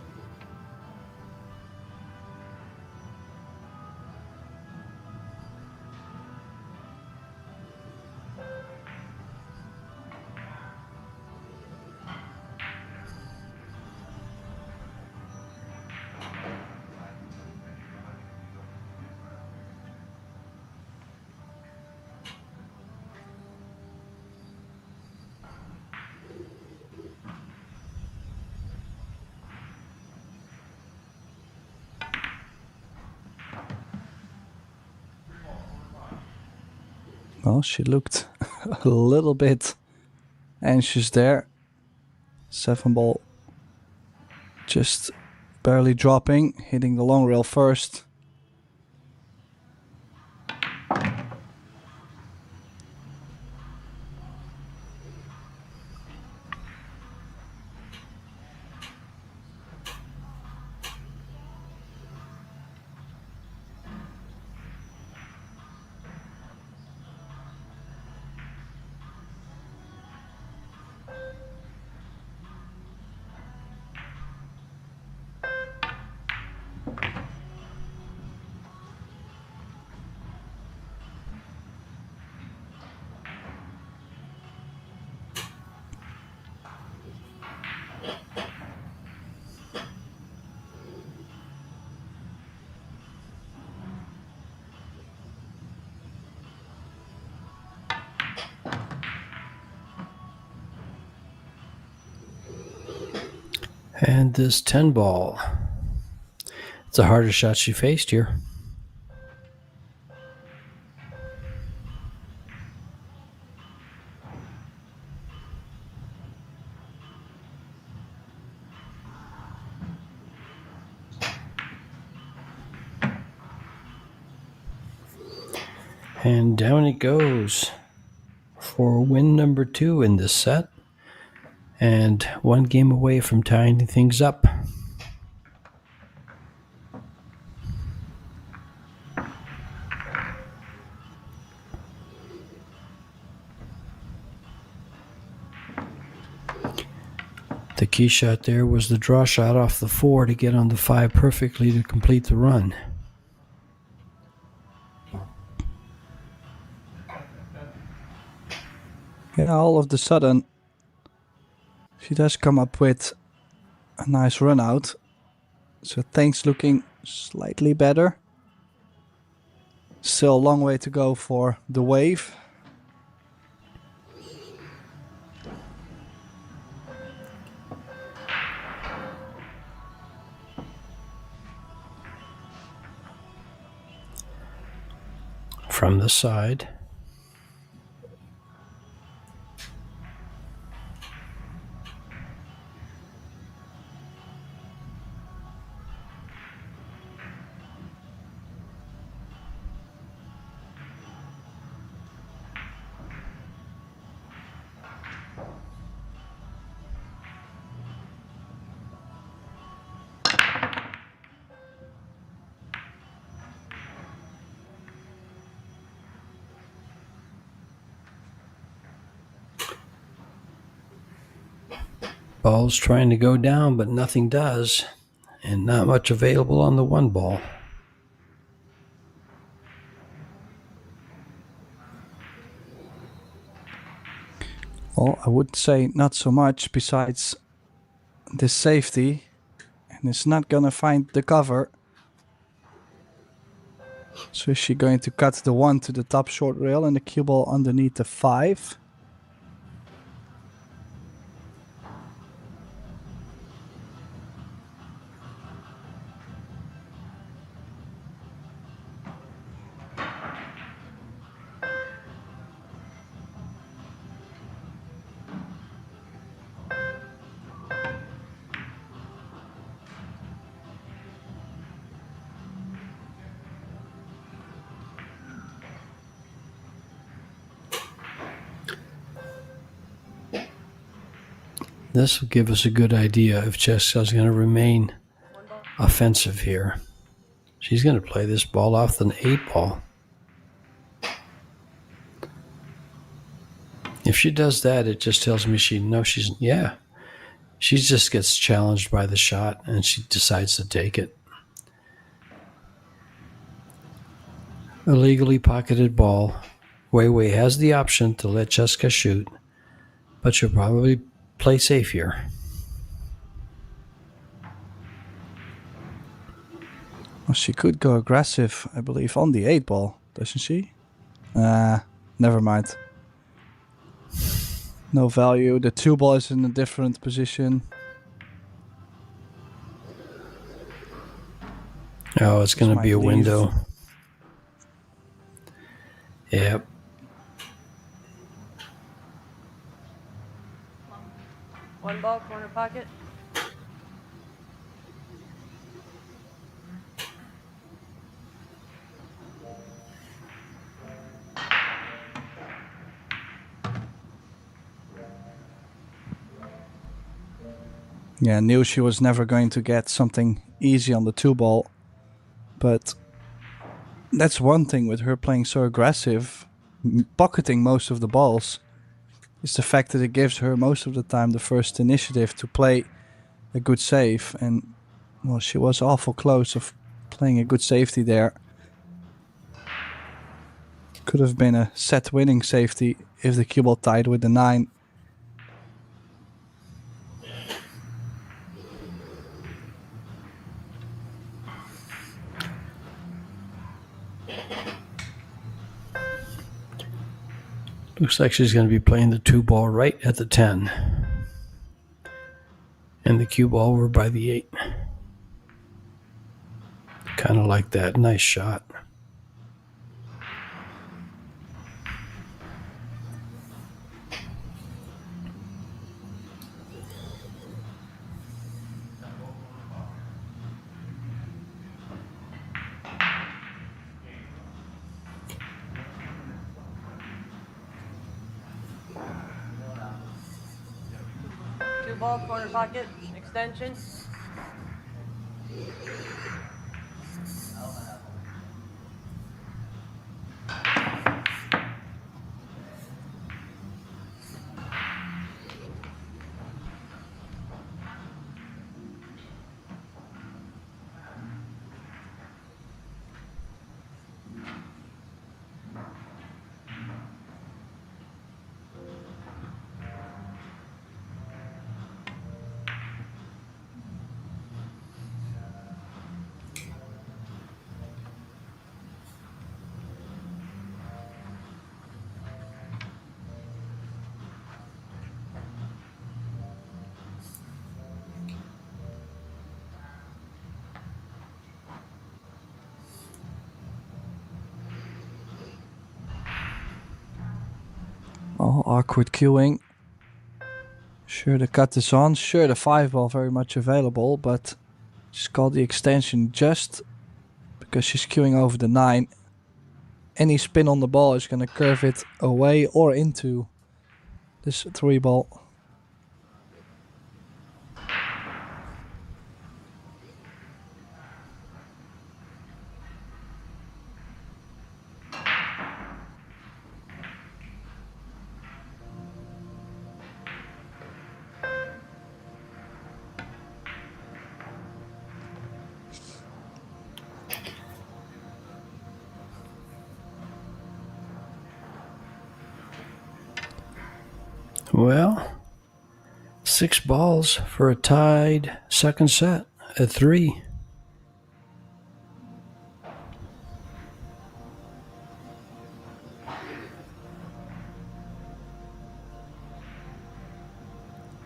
Well, she looked a little bit anxious there. 7 ball just barely dropping, hitting the long rail first.
And this 10 ball. It's the hardest shot she faced here. And down it goes for win number 2 in this set. And 1 game away from tying things up. The key shot there was the draw shot off the 4 to get on the 5 perfectly to complete the run.
Yeah, all of a sudden, she does come up with a nice run out. So things looking slightly better. Still a long way to go for the wave.
From the side. Ball's trying to go down, but nothing does. And not much available on the 1 ball.
Well, I would say not so much besides this safety. And it's not going to find the cover. So is she going to cut the 1 to the top short rail and the cue ball underneath the 5?
This will give us a good idea if Chesca's going to remain offensive here. She's going to play this ball off the 8 ball. If she does that, it just tells me she just gets challenged by the shot and she decides to take it. Illegally pocketed ball. Wei has the option to let Chesca shoot, but she'll probably play safe here.
Well, she could go aggressive, I believe, on the 8 ball, doesn't she? Never mind. No value. The 2 ball is in a different position.
Oh, it's going to be a
leave.
window. Yep.
pocket.
Yeah, knew she was never going to get something easy on the 2-ball. But that's one thing with her playing so aggressive, pocketing most of the balls, is the fact that it gives her most of the time the first initiative to play a good save. And, well, she was awful close of playing a good safety there. Could have been a set winning safety if the cue ball tied with the 9.
Looks like she's going to be playing the 2-ball right at the 10. And the cue ball were by the 8. Kind of like that. Nice shot.
Two ball, corner pocket, extension.
Oh, awkward queuing. Sure, the cut is on. Sure, the 5-ball very much available, but she's called the extension just because she's queuing over the 9. Any spin on the ball is going to curve it away or into this 3-ball.
Well, 6 balls for a tied second set at 3.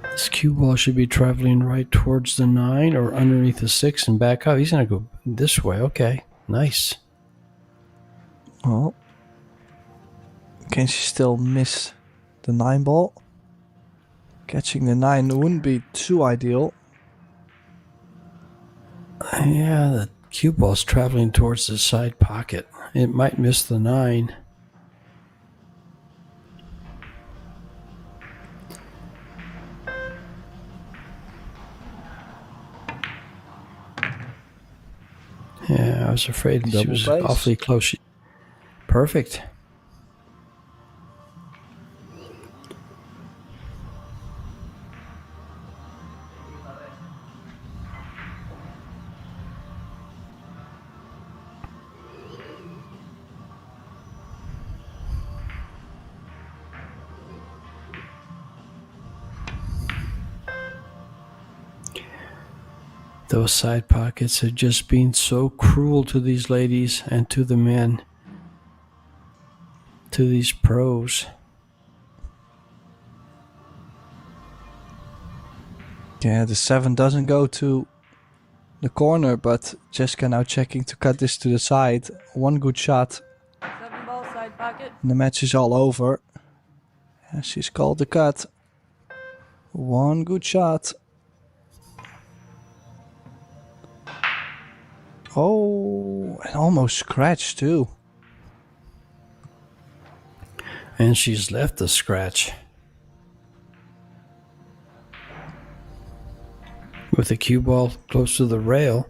This cue ball should be traveling right towards the 9 or underneath the 6 and back up. He's going to go this way. Okay, nice.
Well, can she still miss the 9-ball? Catching the 9 wouldn't be too ideal.
Yeah, the cue ball's traveling towards the side pocket. It might miss the 9. Yeah, I was afraid she was awfully close. Perfect. Those side pockets have just been so cruel to these ladies and to the men, to these pros.
Yeah, the 7 doesn't go to the corner, but Chesca now checking to cut this to the side. One good shot.
7 ball, side pocket.
And the match is all over. Yeah, she's called the cut. One good shot. Oh, and almost scratched too.
And she's left the scratch. With the cue ball close to the rail,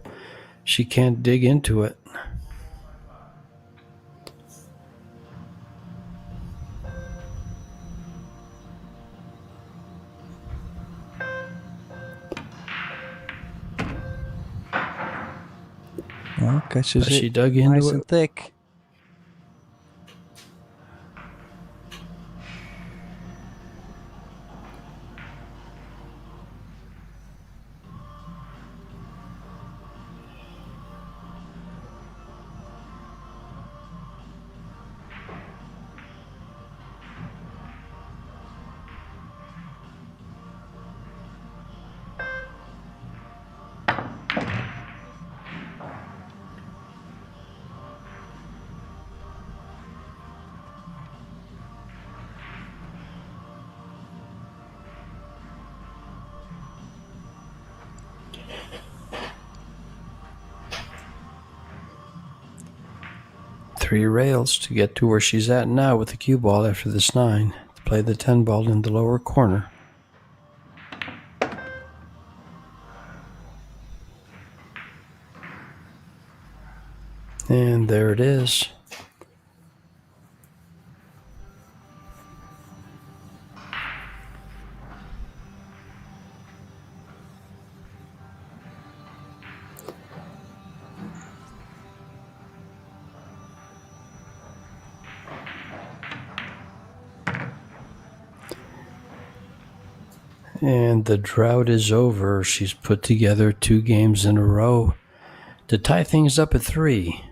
she can't dig into it.
Oh, catches
But
it
she dug into
nice
it.
and thick.
Three rails to get to where she's at now with the cue ball after this 9 to play the 10 ball in the lower corner. And there it is. And the drought is over. She's put together 2 games in a row to tie things up at 3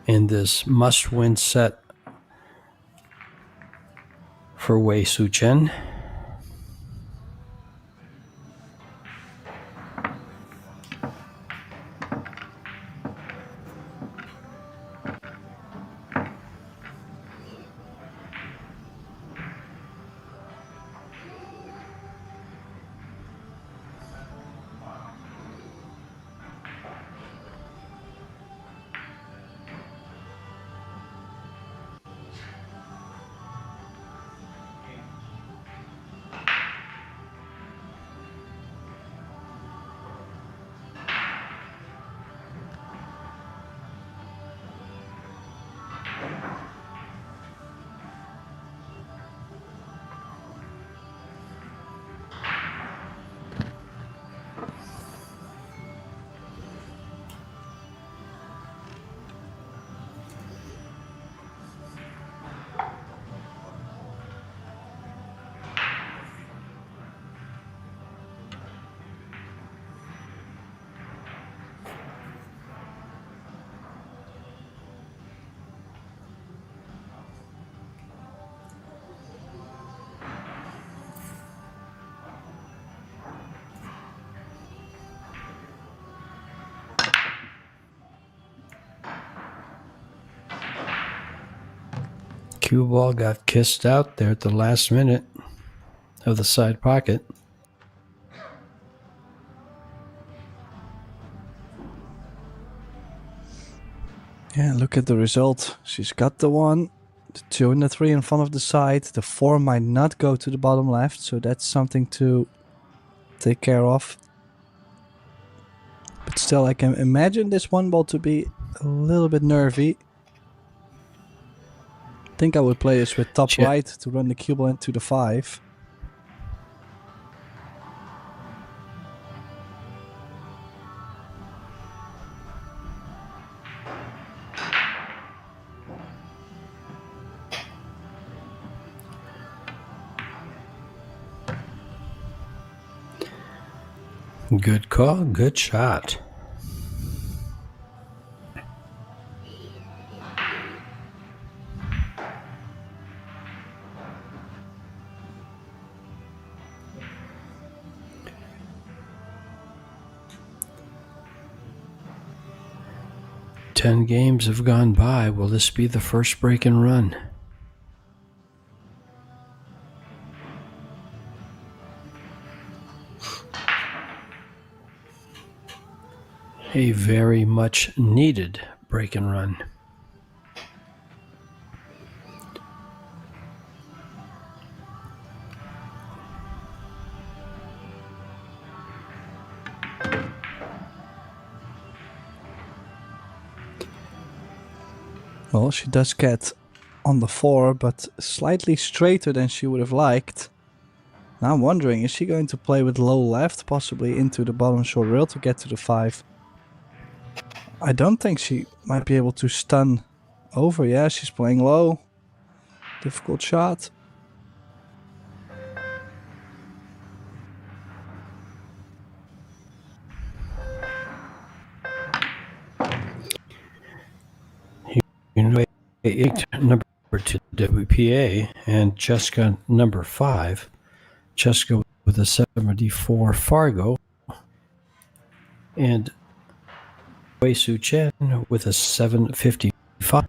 in this must-win set for Wei Su Chen. Cue ball got kissed out there at the last minute of the side pocket.
Yeah, look at the result. She's got the 1, the 2 and the 3 in front of the side. The 4 might not go to the bottom left, so that's something to take care of. But still, I can imagine this 1 ball to be a little bit nervy. I think I would play this with top right to run the cue ball into the 5.
Good call, good shot. Ten games have gone by. Will this be the first break and run? A very much needed break and run.
Well, she does get on the 4, but slightly straighter than she would have liked. Now I'm wondering, is she going to play with low left, possibly into the bottom short rail to get to the 5? I don't think she might be able to stun over. Yeah, she's playing low. Difficult shot.
Number 2 WPA and Chesca number 5. Chesca with a 74 Fargo and Wei Su Chen with a 755.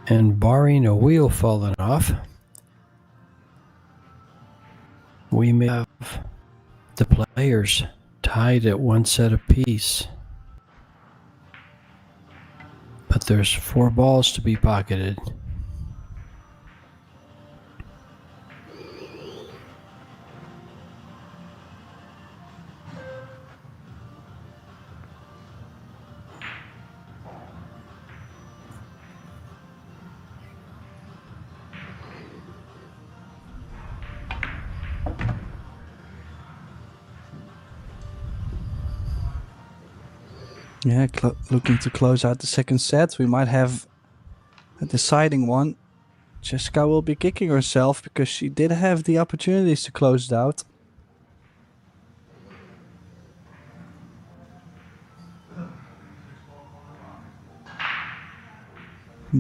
And barring a wheel falling off, we may have the players tied at 1 set apiece. But there's 4 balls to be pocketed.
Yeah, looking to close out the second set. We might have a deciding one. Chesca will be kicking herself because she did have the opportunities to close it out.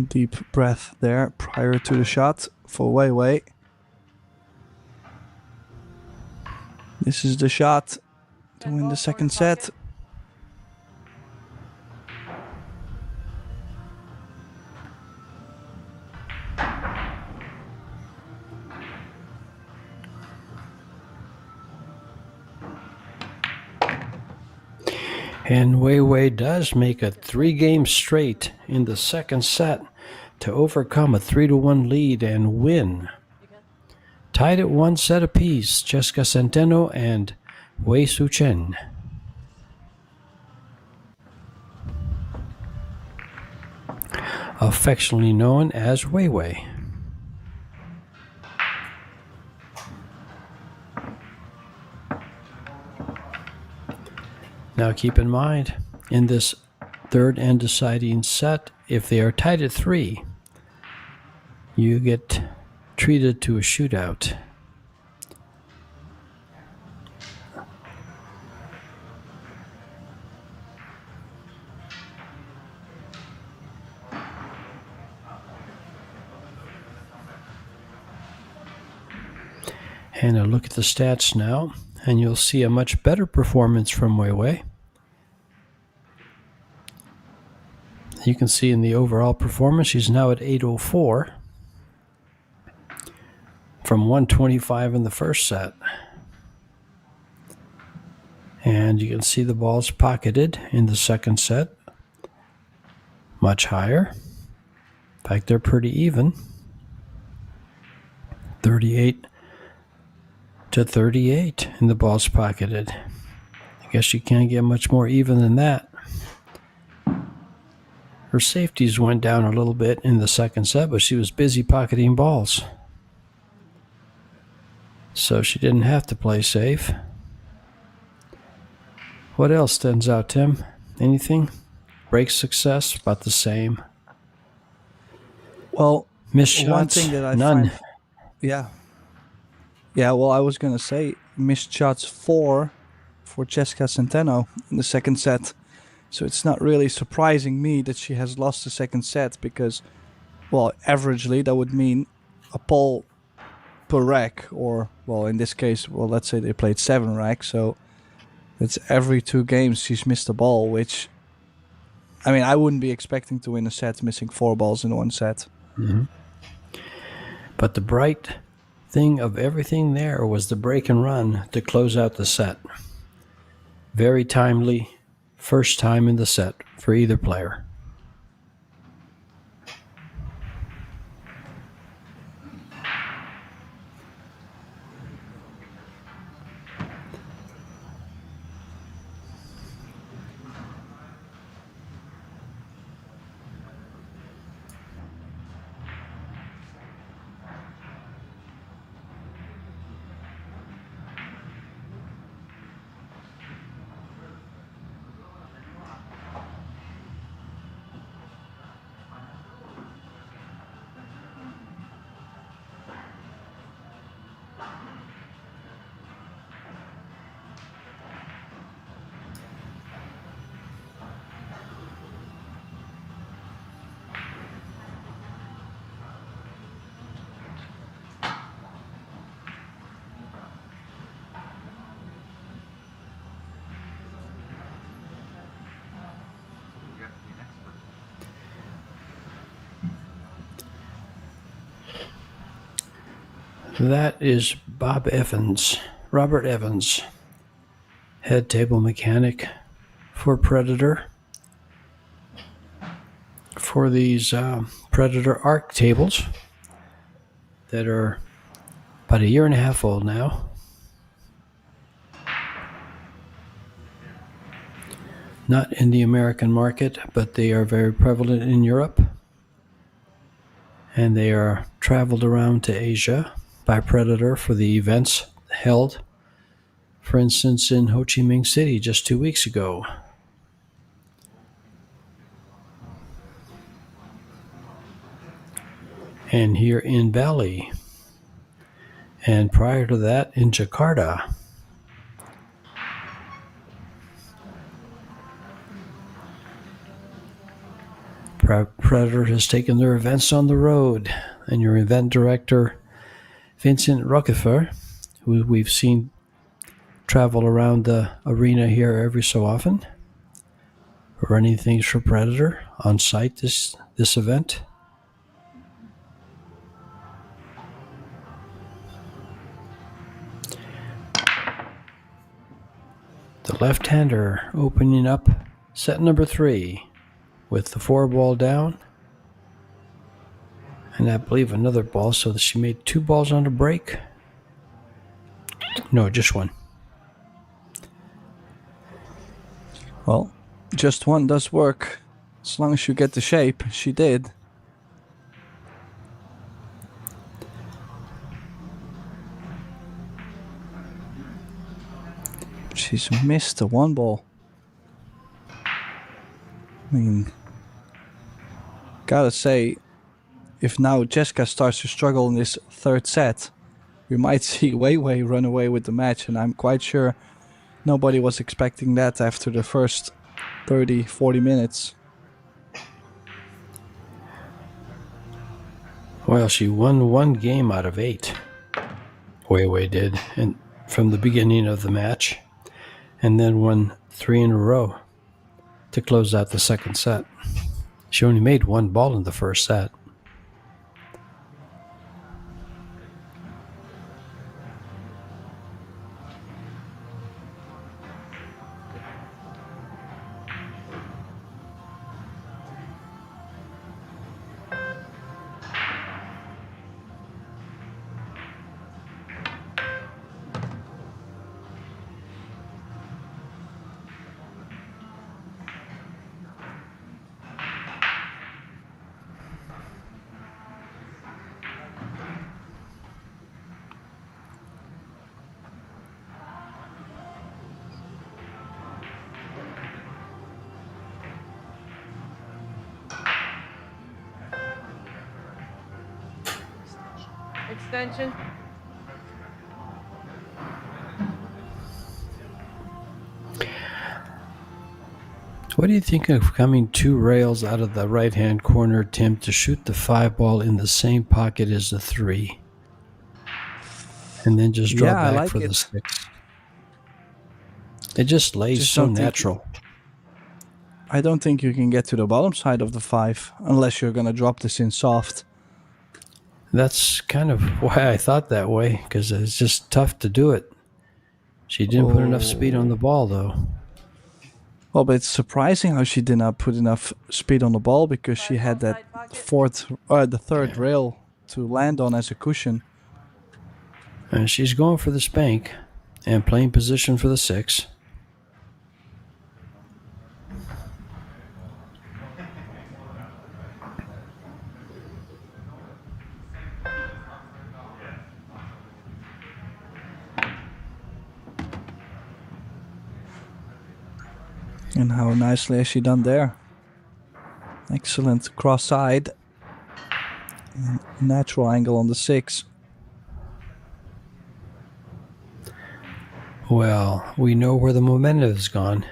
Deep breath there prior to the shot for Wei Wei. This is the shot to win the second set.
And Wei Wei does make a 3-game straight in the second set to overcome a 3-1 lead and win. Tied at 1 set apiece, Chesca CENTENO and Wei Su Chen. Affectionately known as Wei Wei. Now keep in mind, in this third and deciding set, if they are tied at 3, you get treated to a shootout. And a look at the stats now, and you'll see a much better performance from Wei Wei. You can see in the overall performance, she's now at 804 from 125 in the first set. And you can see the balls pocketed in the second set, much higher. In fact, they're pretty even. 38 to 38 in the balls pocketed. I guess you can't get much more even than that. Her safeties went down a little bit in the second set, but she was busy pocketing balls. So she didn't have to play safe. What else stands out, Tim? Anything? Break success, about the same.
Well,
missed shots,
one thing that I
none.
find, yeah. Well, I was gonna say missed shots 4 for Chesca CENTENO in the second set. So it's not really surprising me that she has lost the second set because, well, averagely that would mean a ball per rack, or, well, in this case, well, let's say they played 7 racks, so that's every 2 games she's missed a ball, which I mean, I wouldn't be expecting to win a set missing 4 balls in one set.
Mm-hmm. But the bright thing of everything there was the break and run to close out the set. Very timely, first time in the set for either player. That is Robert Evans, head table mechanic for Predator. For these Predator ARC tables that are about 1.5 years old now. Not in the American market, but they are very prevalent in Europe. And they are traveled around to Asia by Predator for the events held, for instance, in Ho Chi Minh City just 2 weeks ago. And here in Bali. And prior to that, in Jakarta. Predator has taken their events on the road, and your event director, Vincent Roquefort, who we've seen travel around the arena here every so often, running things for Predator on site this event. The left-hander opening up set number 3 with the 4 ball down. And I believe another ball, so that she made 2 balls on the break. No, just 1.
Well, just 1 does work. As long as you get the shape. She did. She's missed the 1 ball. I mean, gotta say, if now Chesca starts to struggle in this 3rd set, we might see Wei Wei run away with the match, and I'm quite sure nobody was expecting that after the first 30-40 minutes.
Well, she won 1 game out of 8. Wei Wei did, and from the beginning of the match, and then won 3 in a row to close out the 2nd set. She only made 1 ball in the 1st set.
Extension.
What do you think of coming 2 rails out of the right-hand corner, Tim, to shoot the 5 ball in the same pocket as the 3? And then just draw back
like
for
it.
the 6. It just lays so natural.
I don't think you can get to the bottom side of the 5 unless you're going to drop this in soft.
That's kind of why I thought that way, because it's just tough to do it. She didn't put enough speed on the ball, though.
Well, but it's surprising how she did not put enough speed on the ball, because she had that the third rail to land on as a cushion.
And she's going for the spank and playing position for the 6.
And how nicely has she done there? Excellent cross side. Natural angle on the 6.
Well, we know where the momentum has gone.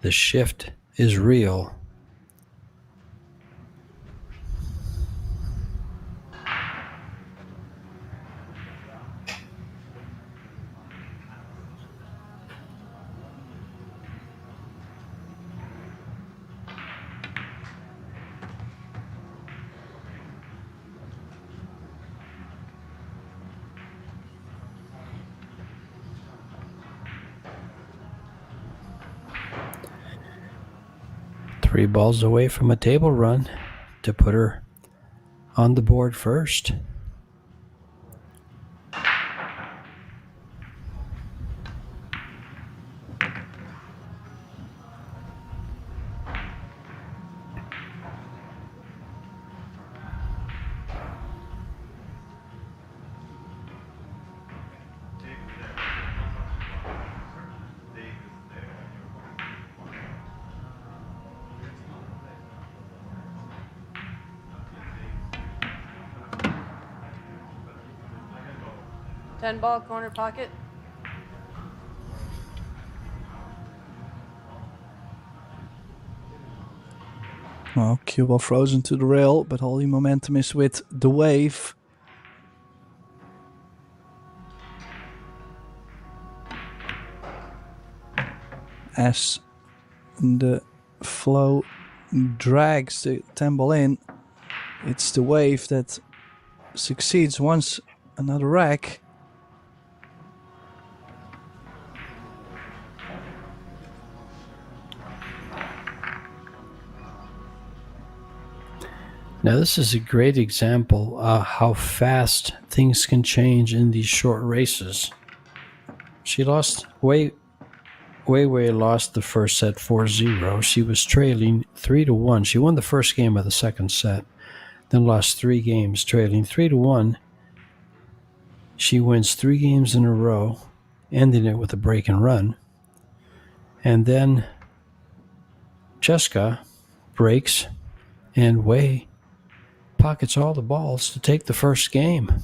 The shift is real. Three balls away from a table run to put her on the board first.
Ten ball, corner pocket.
Well, cue ball frozen to the rail, but all the momentum is with the wave. As the flow drags the 10 ball in, it's the wave that succeeds once another rack.
Now this is a great example of how fast things can change in these short races. She lost Wei lost the first set 4-0. She was trailing 3-1. She won the first game of the second set, then lost 3 games, trailing 3-1. She wins 3 games in a row, ending it with a break and run. And then Chesca breaks, and Wei pockets all the balls to take the first game.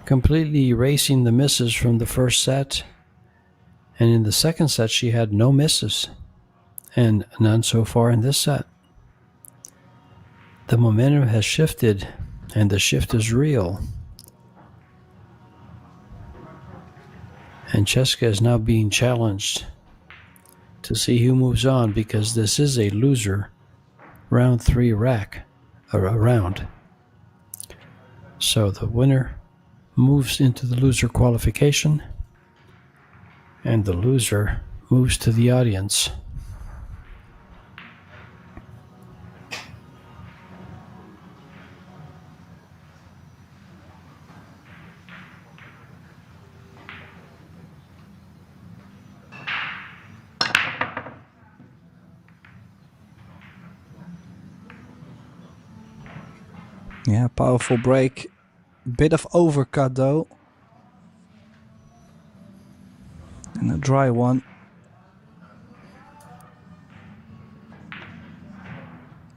Completely erasing the misses from the first set. And in the second set, she had no misses, and none so far in this set. The momentum has shifted, and the shift is real. And Chesca is now being challenged to see who moves on, because this is a loser round 3 rack, or a round. So the winner moves into the loser qualification, and the loser moves to the audience.
Yeah, powerful break. Bit of overcut though. And a dry one.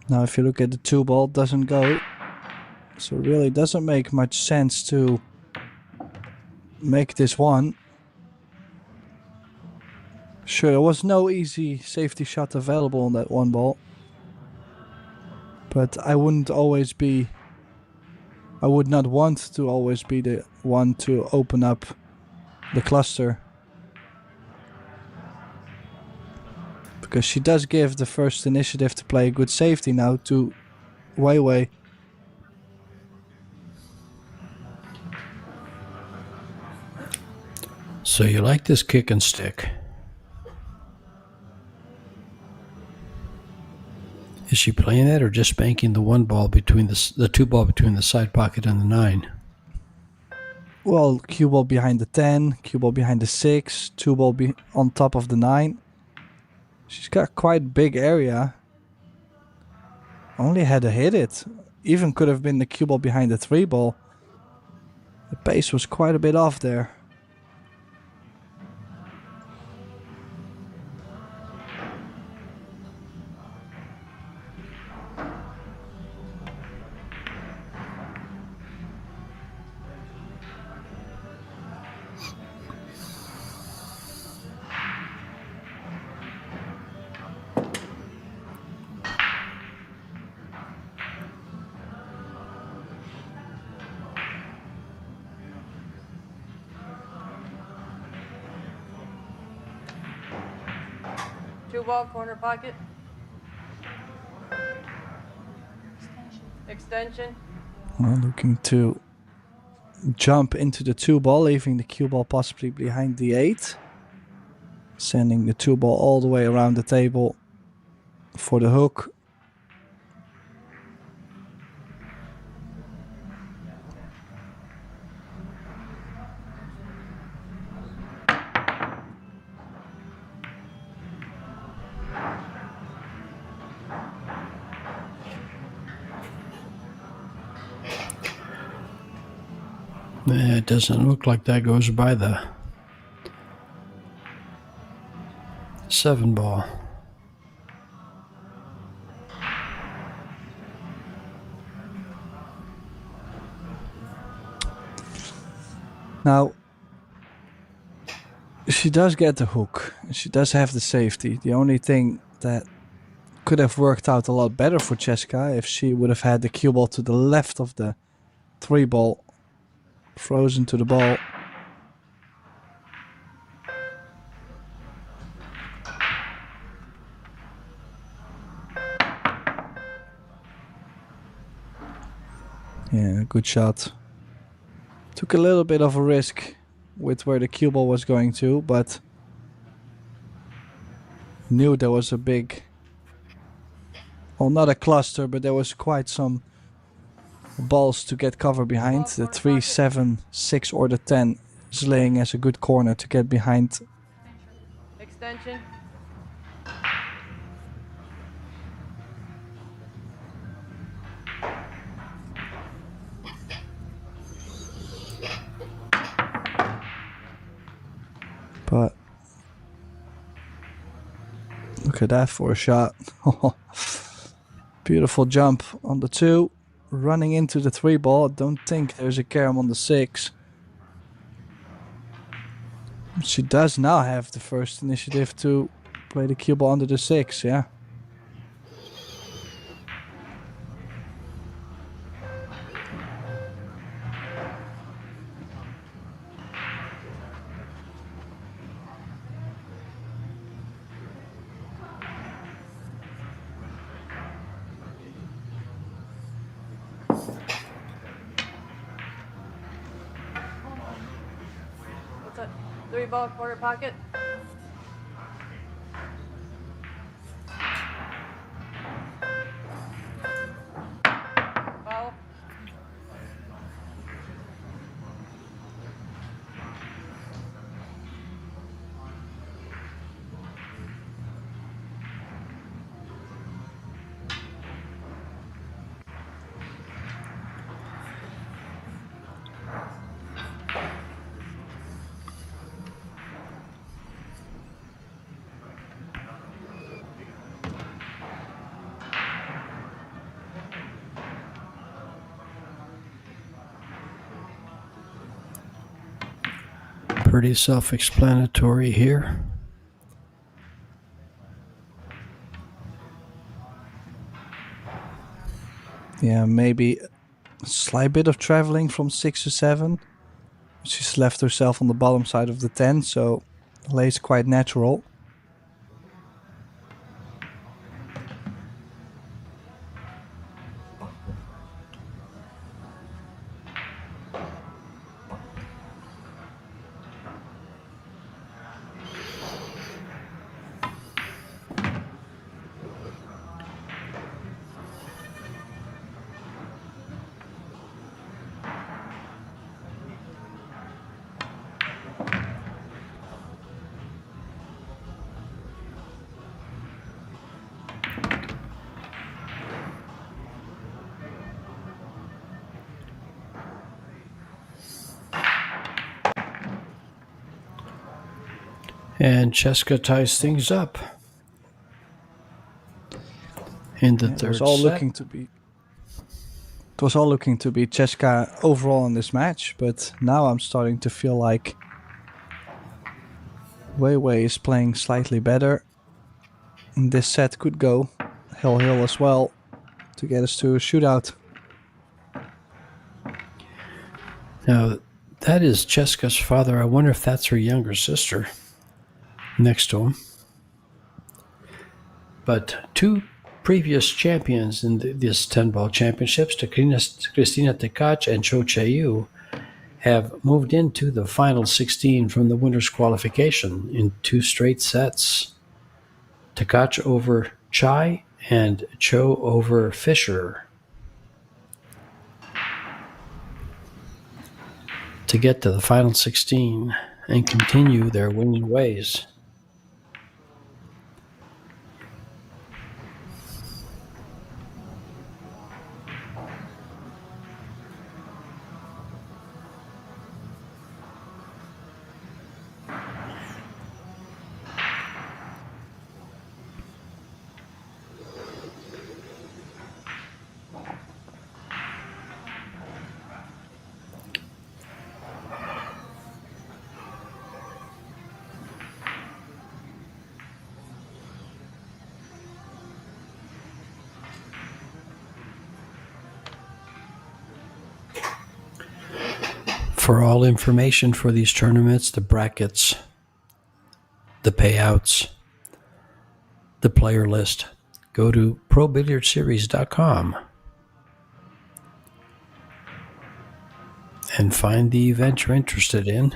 Now if you look at the 2 ball, it doesn't go. So it really doesn't make much sense to make this one. Sure, there was no easy safety shot available on that 1 ball. But I would not want to always be the one to open up the cluster. Because she does give the first initiative to play a good safety now to Wei Wei.
So you like this kick and stick. Is she playing that or just banking the one ball between the two ball between the side pocket and the 9?
Well, cue ball behind the 10, cue ball behind the 6, 2 ball on top of the 9. She's got quite big area. Only had to hit it. Even could have been the cue ball behind the 3 ball. The pace was quite a bit off there.
Two ball, corner pocket. Extension.
Well, looking to jump into the 2 ball, leaving the cue ball possibly behind the 8. Sending the 2 ball all the way around the table for the hook.
It doesn't look like that goes by the 7 ball.
Now, she does get the hook. She does have the safety. The only thing that could have worked out a lot better for Chesca if she would have had the cue ball to the left of the 3 ball, frozen to the ball. Yeah, good shot. Took a little bit of a risk with where the cue ball was going to, but knew there was a big, well, not a cluster, but there was quite some balls to get cover behind. The 3, 7, 6 or the 10 is laying as a good corner to get behind.
Extension.
But look at that for a shot. Beautiful jump on the 2. Running into the 3 ball. Don't think there's a carom on the 6. She does now have the first initiative to play the cue ball under the 6, yeah.
What's that? 3 ball, corner pocket. Foul.
Pretty self-explanatory here.
Yeah, maybe a slight bit of traveling from 6 to 7. She's left herself on the bottom side of the 10, so lays quite natural.
And Chesca ties things up in the
It
third
was all
set.
looking to be. It was all looking to be Chesca overall in this match, but now I'm starting to feel like Wei is playing slightly better. And this set could go hill as well to get us to a shootout.
Now, that is Chesca's father. I wonder if that's her younger sister next to him. But two previous champions in this 10-ball championships, Cristina Tekac and Cho Chae-yu, have moved into the final 16 from the winner's qualification in 2 straight sets. Tekac over Chai and Cho over Fisher, to get to the final 16 and continue their winning ways. For all information for these tournaments, the brackets, the payouts, the player list, go to ProBilliardSeries.com and find the event you're interested in.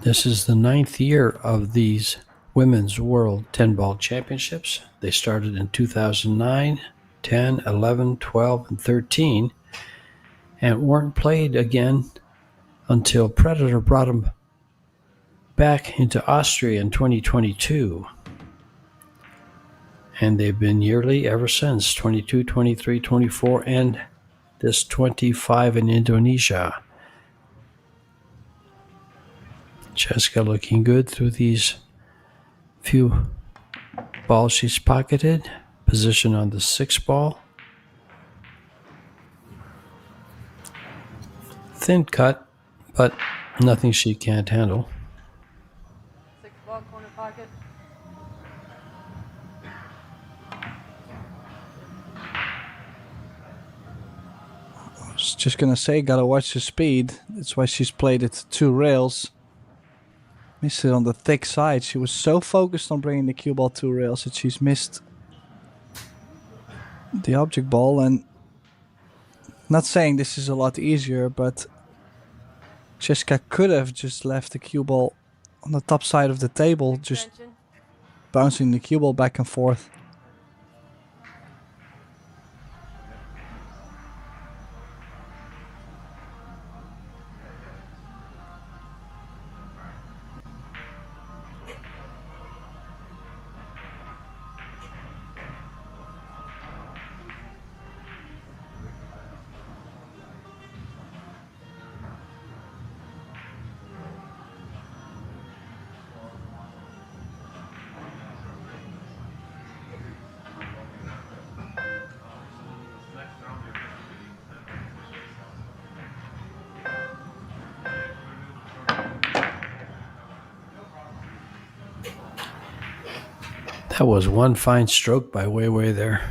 This is the 9th year of these Women's World 10-Ball Championships. They started in 2009, 10, 11, 12, and 13, and weren't played again until Predator brought them back into Austria in 2022. And they've been yearly ever since, 22, 23, 24, and this 25 in Indonesia. Chesca looking good through these few balls she's pocketed. Position on the 6th ball. Thin cut, but nothing she can't handle.
6-ball corner pocket.
I was just gonna say, gotta watch the speed. That's why she's played it 2 rails. Missed it on the thick side. She was so focused on bringing the cue ball 2 rails that she's missed the object ball. And not saying this is a lot easier, but Chesca could have just left the cue ball on the top side of the table, just
Extension.
bouncing the cue ball back and forth.
That was one fine stroke by Wei there.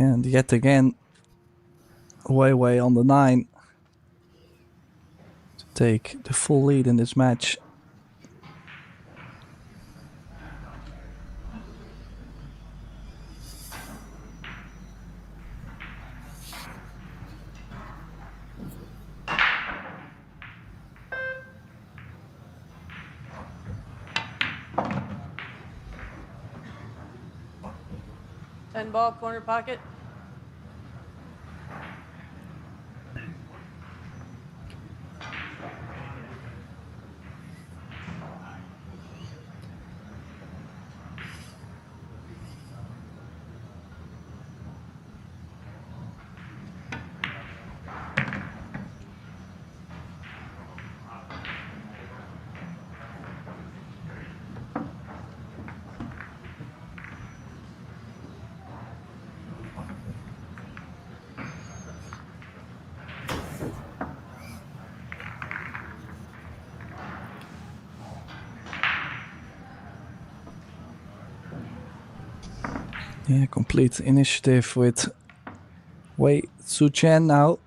And yet again, Wei on the 9 to take the full lead in this match.
Ten ball, corner pocket.
Yeah, complete initiative with Wei Tzu-chen now.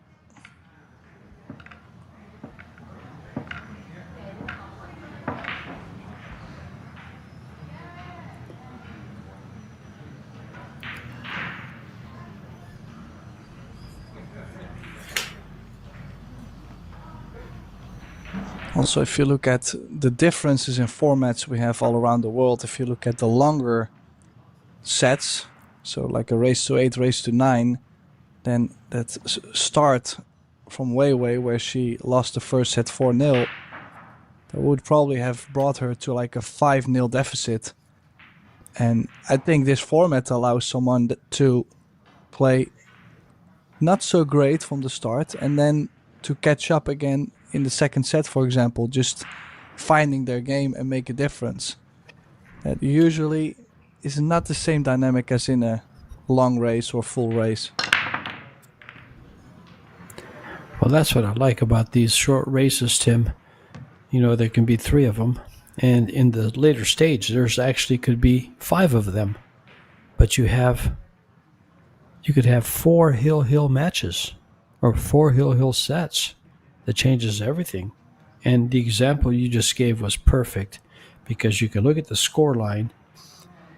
Also, if you look at the differences in formats we have all around the world, if you look at the longer sets, so like a race to 8, race to 9, then that start from Wei where she lost the first set 4-0, that would probably have brought her to like a 5-0 deficit. And I think this format allows someone to play not so great from the start and then to catch up again in the second set, for example, just finding their game and make a difference. That usually is not the same dynamic as in a long race or full race.
Well, that's what I like about these short races, Tim. You know, there can be 3 of them. And in the later stage, there's actually could be 5 of them. But you could have 4 hill matches or 4 hill sets. That changes everything. And the example you just gave was perfect because you can look at the score line,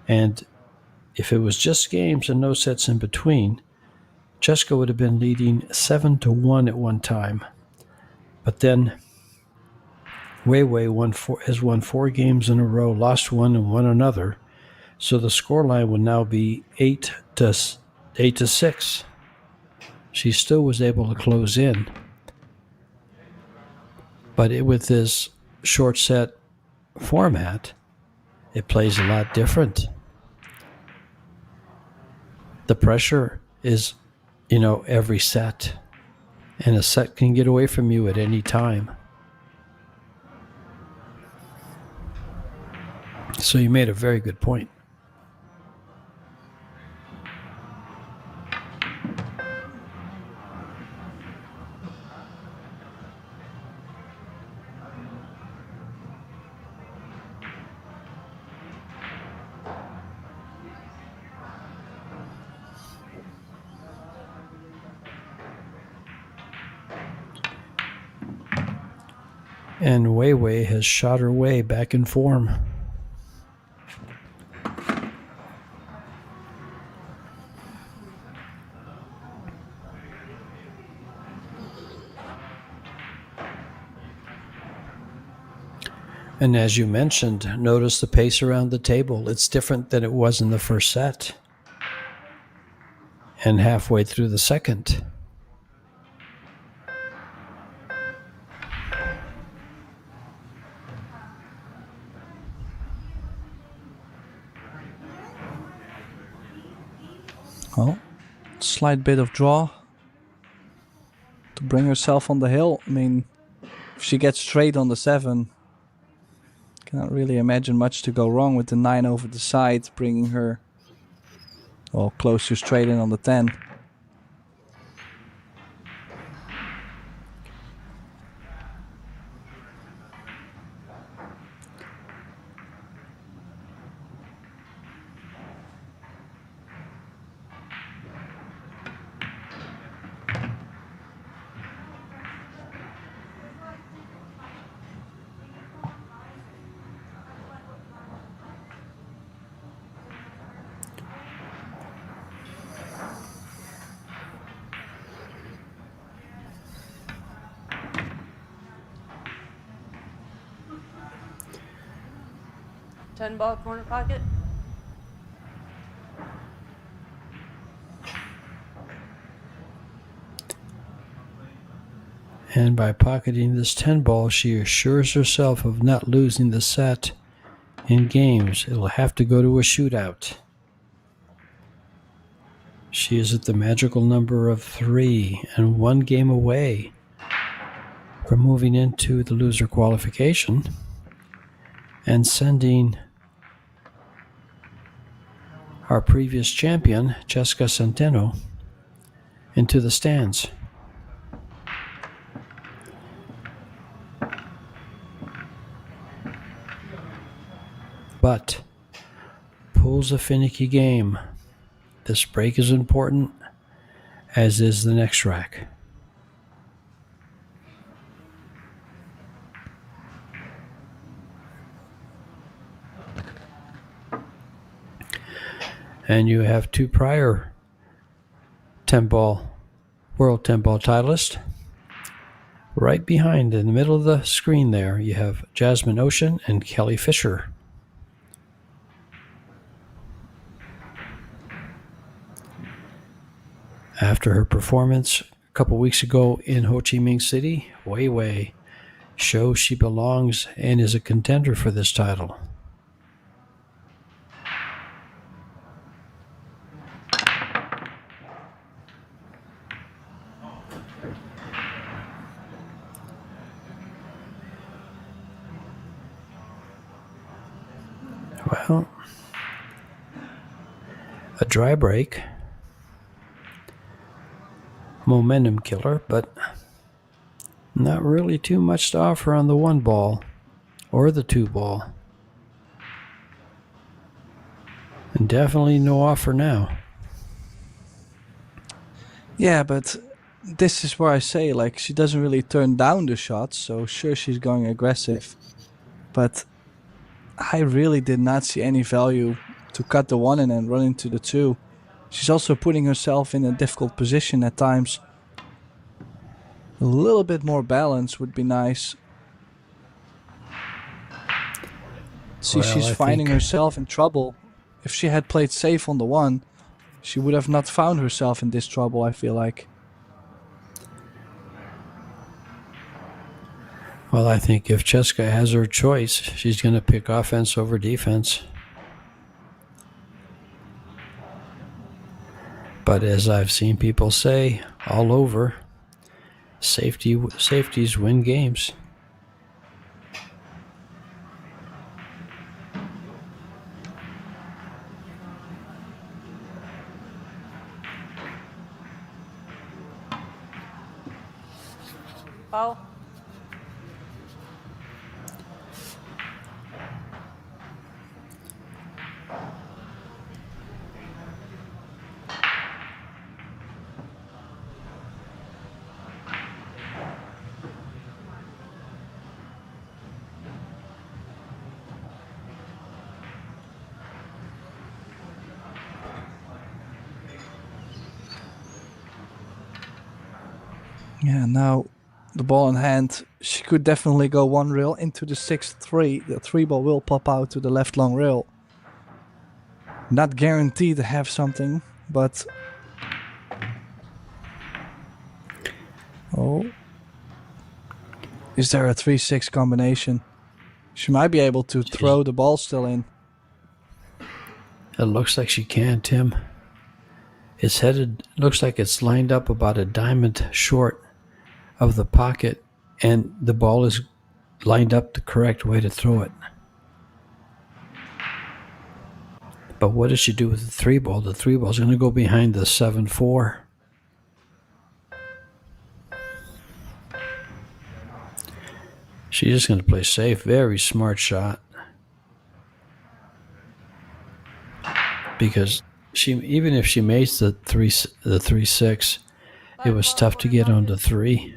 and if it was just games and no sets in between, Chesca would have been leading 7-1 at one time. But then Wei has won 4 games in a row, lost 1 and won another. So the score line would now be 8-6. She still was able to close in. But with this short set format, it plays a lot different. The pressure is, every set. And a set can get away from you at any time. So you made a very good point. And Wei has shot her way back in form. And as you mentioned, notice the pace around the table. It's different than it was in the first set and halfway through the second.
Well, slight bit of draw to bring herself on the hill. I mean, if she gets straight on the 7, cannot really imagine much to go wrong with the 9 over the side, bringing her close to straight in on the 10.
10 ball corner pocket.
And by pocketing this 10 ball, she assures herself of not losing the set in games. It'll have to go to a shootout. She is at the magical number of 3 and 1 game away from moving into the loser qualification and sending our previous champion, Chesca CENTENO, into the stands. But pool's a finicky game. This break is important, as is the next rack. And you have 2 prior 10-ball, world 10-ball titleists. Right behind, in the middle of the screen there, you have Jasmine Ocean and Kelly Fisher. After her performance a couple weeks ago in Ho Chi Minh City, WEI shows she belongs and is a contender for this title. Well, a dry break. Momentum killer, but not really too much to offer on the 1 ball or the 2 ball. And definitely no offer now.
Yeah, but this is where I say, like, she doesn't really turn down the shots, so sure, she's going aggressive. But I really did not see any value to cut the 1 and then run into the 2. She's also putting herself in a difficult position at times. A little bit more balance would be nice. See,
Well,
she's
I
finding
think-
herself in trouble. If she had played safe on the 1, she would have not found herself in this trouble, I feel like.
Well, I think if Chesca has her choice, she's going to pick offense over defense. But as I've seen people say all over, safeties win games.
Foul.
Yeah, now the ball in hand, she could definitely go 1 rail into the 6-3. The 3 ball will pop out to the left long rail. Not guaranteed to have something, but... Oh. Is there a 3-6 combination? She might be able to throw the ball still in.
It looks like she can, Tim. It's headed, looks like it's lined up about a diamond short of the pocket, and the ball is lined up the correct way to throw it. But what does she do with the 3 ball? The 3 ball is going to go behind the 7-4. She's just going to play safe. Very smart shot. Because she, even if she makes the 3-6, it was tough to get onto 3.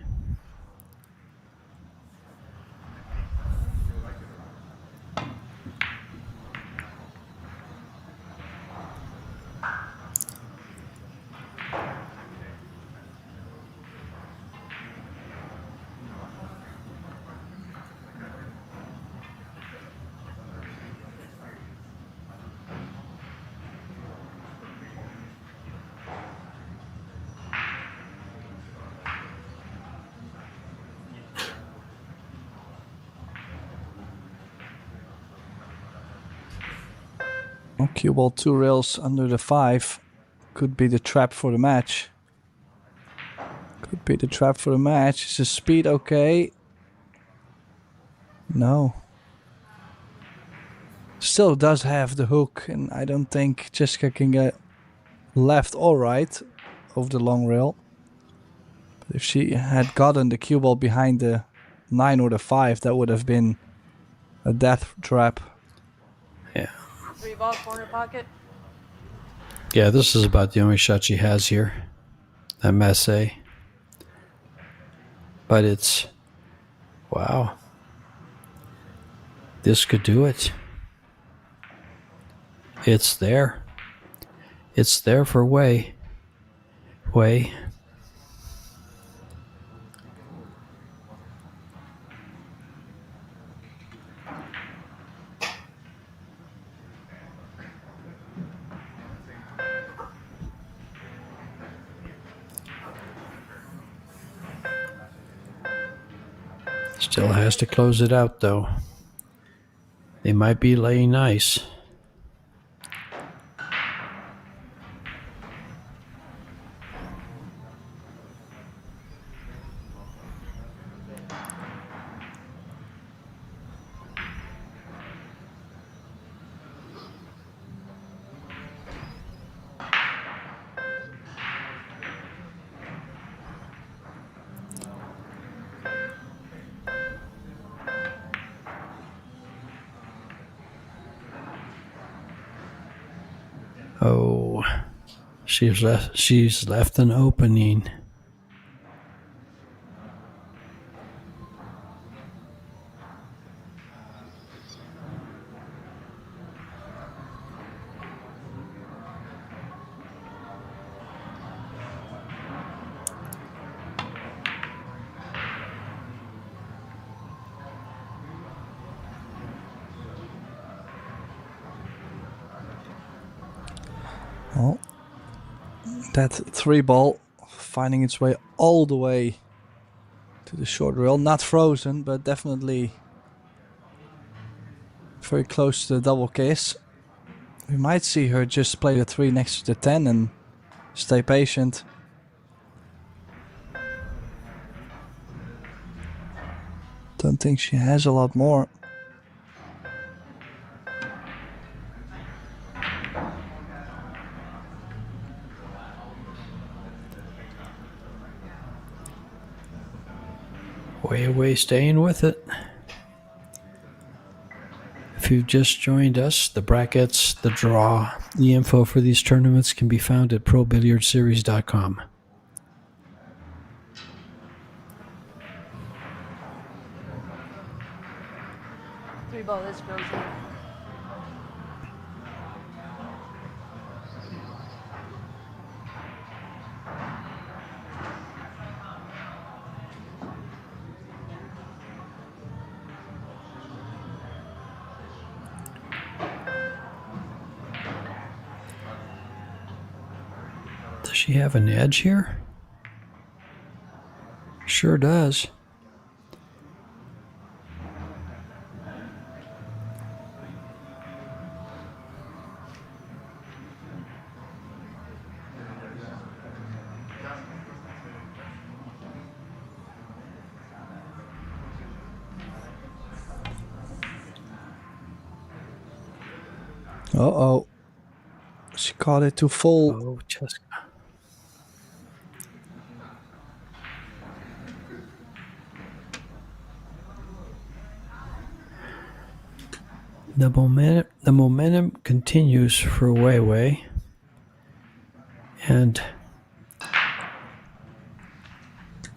Cue ball 2 rails under the 5. Could be the trap for the match. Could be the trap for the match. Is the speed okay? No. Still does have the hook, and I don't think Chesca can get left or right over the long rail. But if she had gotten the cue ball behind the 9 or the 5, that would have been a death trap.
Yeah.
3 ball corner pocket.
Yeah, this is about the only shot she has here. That Masse. But it's... Wow. This could do it. It's there. It's there for Wei. Wei. Still has to close it out, though. They might be laying nice. Oh, she's left an opening.
Well, that 3 ball finding its way all the way to the short rail. Not frozen, but definitely very close to the double kiss. We might see her just play the 3 next to the 10 and stay patient. Don't think she has a lot more.
Way staying with it. If you've just joined us, the brackets, the draw, the info for these tournaments can be found at probilliardseries.com.
Three ball is frozen.
Does she have an edge here? Sure does.
Uh-oh. She caught it too full.
Oh, Chesca. The momentum continues for Wei, and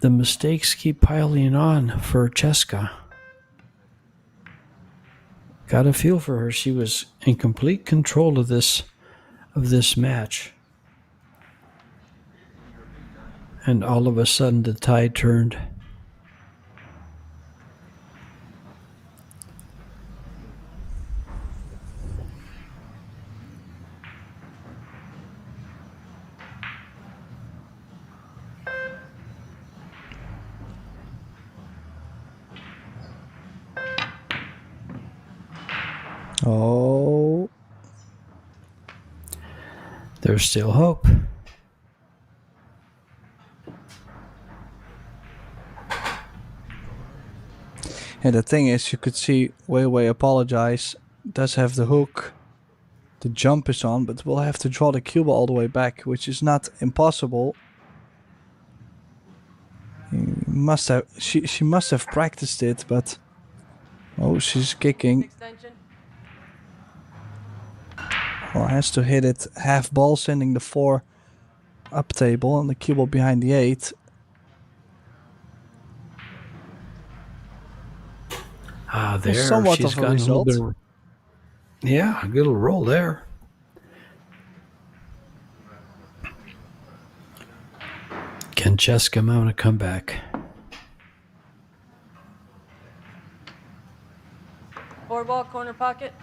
the mistakes keep piling on for Chesca. Got a feel for her. She was in complete control of this match, and all of a sudden the tide turned.
Oh.
There's still hope.
And the thing is, you could see Weiwei apologize. Does have the hook. The jump is on, but we'll have to draw the cue ball all the way back, which is not impossible. She must have practiced it, but oh, she's kicking.
Extension.
Well, has to hit it half ball, sending the 4 up table and the cue ball behind the 8.
There.
Somewhat
She's
of a
gotten
result.
a little bit a good little roll there. Can Chesca mount a comeback?
4-ball corner pocket.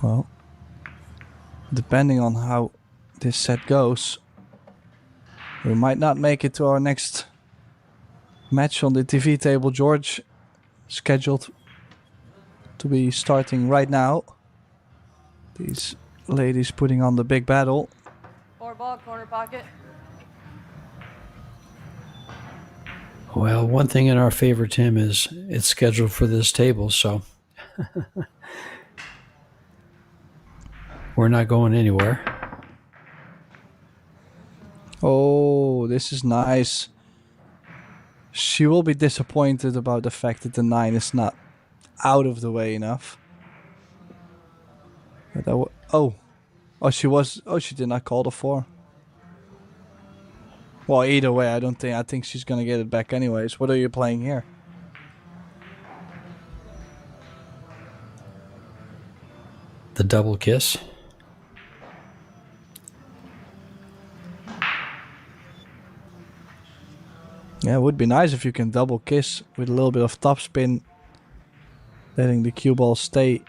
Well, depending on how this set goes, we might not make it to our next match on the TV table. George, scheduled to be starting right now. These ladies putting on the big battle.
4-ball corner pocket.
Well, one thing in our favor, Tim, is it's scheduled for this table, so we're not going anywhere.
Oh, this is nice. She will be disappointed about the fact that the 9 is not out of the way enough. But she did not call the 4. Well, either way, I think she's gonna get it back anyways. What are you playing here?
The double kiss.
Yeah, it would be nice if you can double kiss with a little bit of topspin, letting the cue ball stay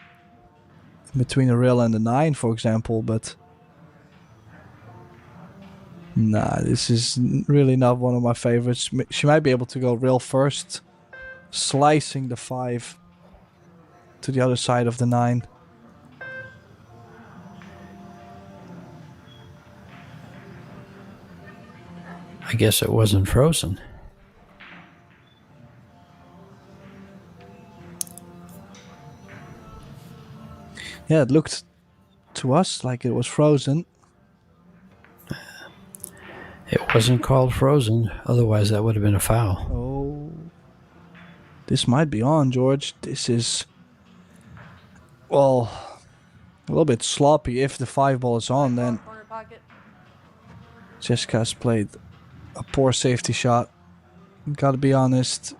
between the rail and the 9, for example, but nah, this is really not one of my favorites. She might be able to go rail first, slicing the 5 to the other side of the 9.
I guess it wasn't frozen.
Yeah, it looked to us like it was frozen.
It wasn't called frozen, otherwise that would have been a foul.
Oh, this might be on, George. This is, well, a little bit sloppy. If the 5 ball is on, then
Corner pocket.
Chesca's played a poor safety shot. Gotta be honest,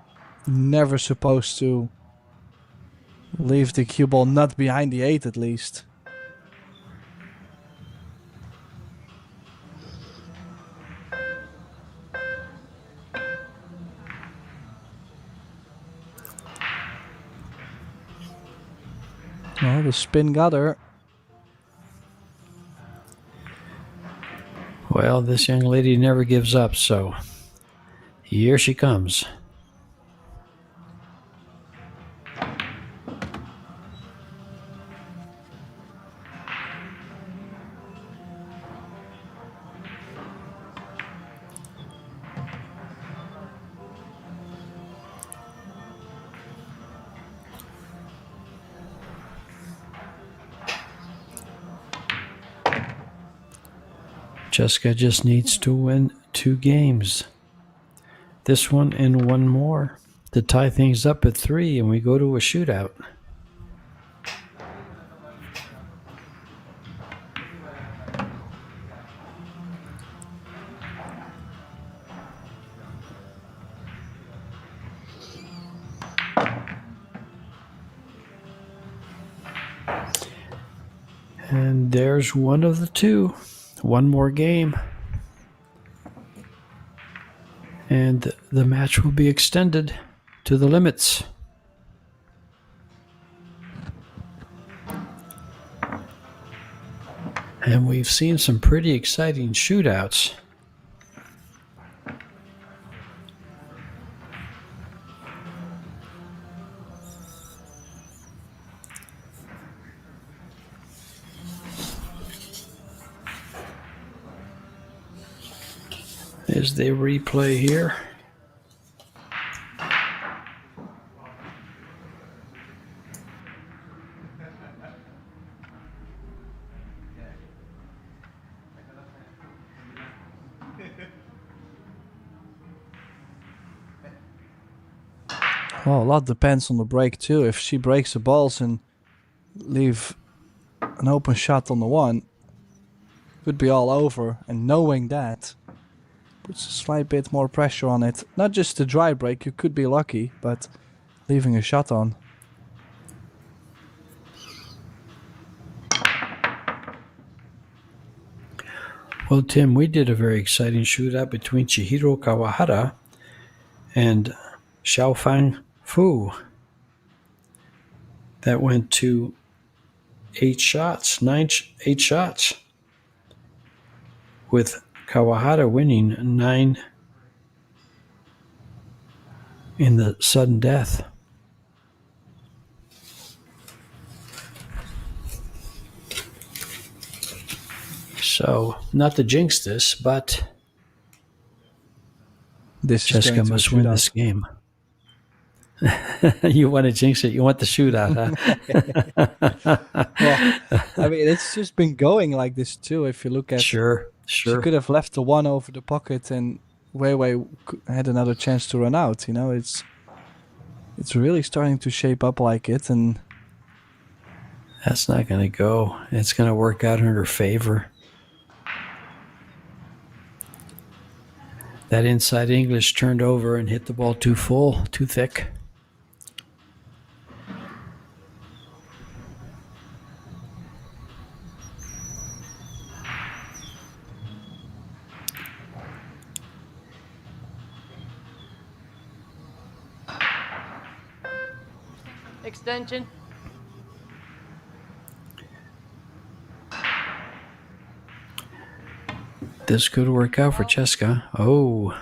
never supposed to leave the cue ball not behind the 8 at least. Well, the spin got her.
Well, this young lady never gives up, so here she comes. Chesca just needs to win 2 games. This one and one more to tie things up at 3, and we go to a shootout. And there's one of the two. One more game. And the match will be extended to the limits. And we've seen some pretty exciting shootouts. As they replay here.
Well, a lot depends on the break too. If she breaks the balls and leave an open shot on the one, it would be all over. And knowing that puts a slight bit more pressure on it. Not just the dry break, you could be lucky, but leaving a shot on.
Well, Tim, we did a very exciting shootout between Chihiro Kawahara and Xiaofang Fu. That went to 8 shots, 8 shots, with Kawahara winning 9 in the sudden death. So, not to jinx this, but Chesca must win this game. You want to jinx it? You want the shootout, huh?
Well, I mean, it's just been going like this too. If you look at,
Sure.
she could have left the one over the pocket, and Wei had another chance to run out. You know, it's really starting to shape up like it, and
that's not going to go. It's going to work out in her favor. That inside English turned over and hit the ball too full, too thick.
Extension.
This could work out for Chesca. Oh,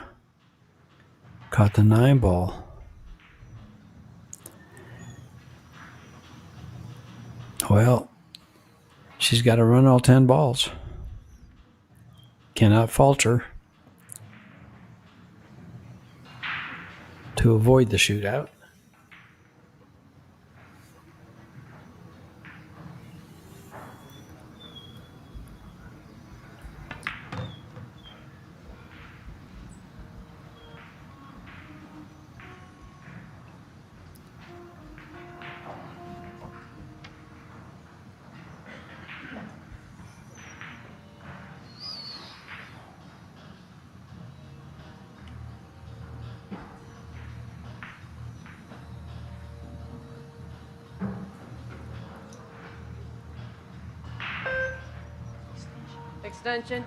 caught the 9 ball. Well, she's got to run all 10 balls. Cannot falter to avoid the shootout.
Extension.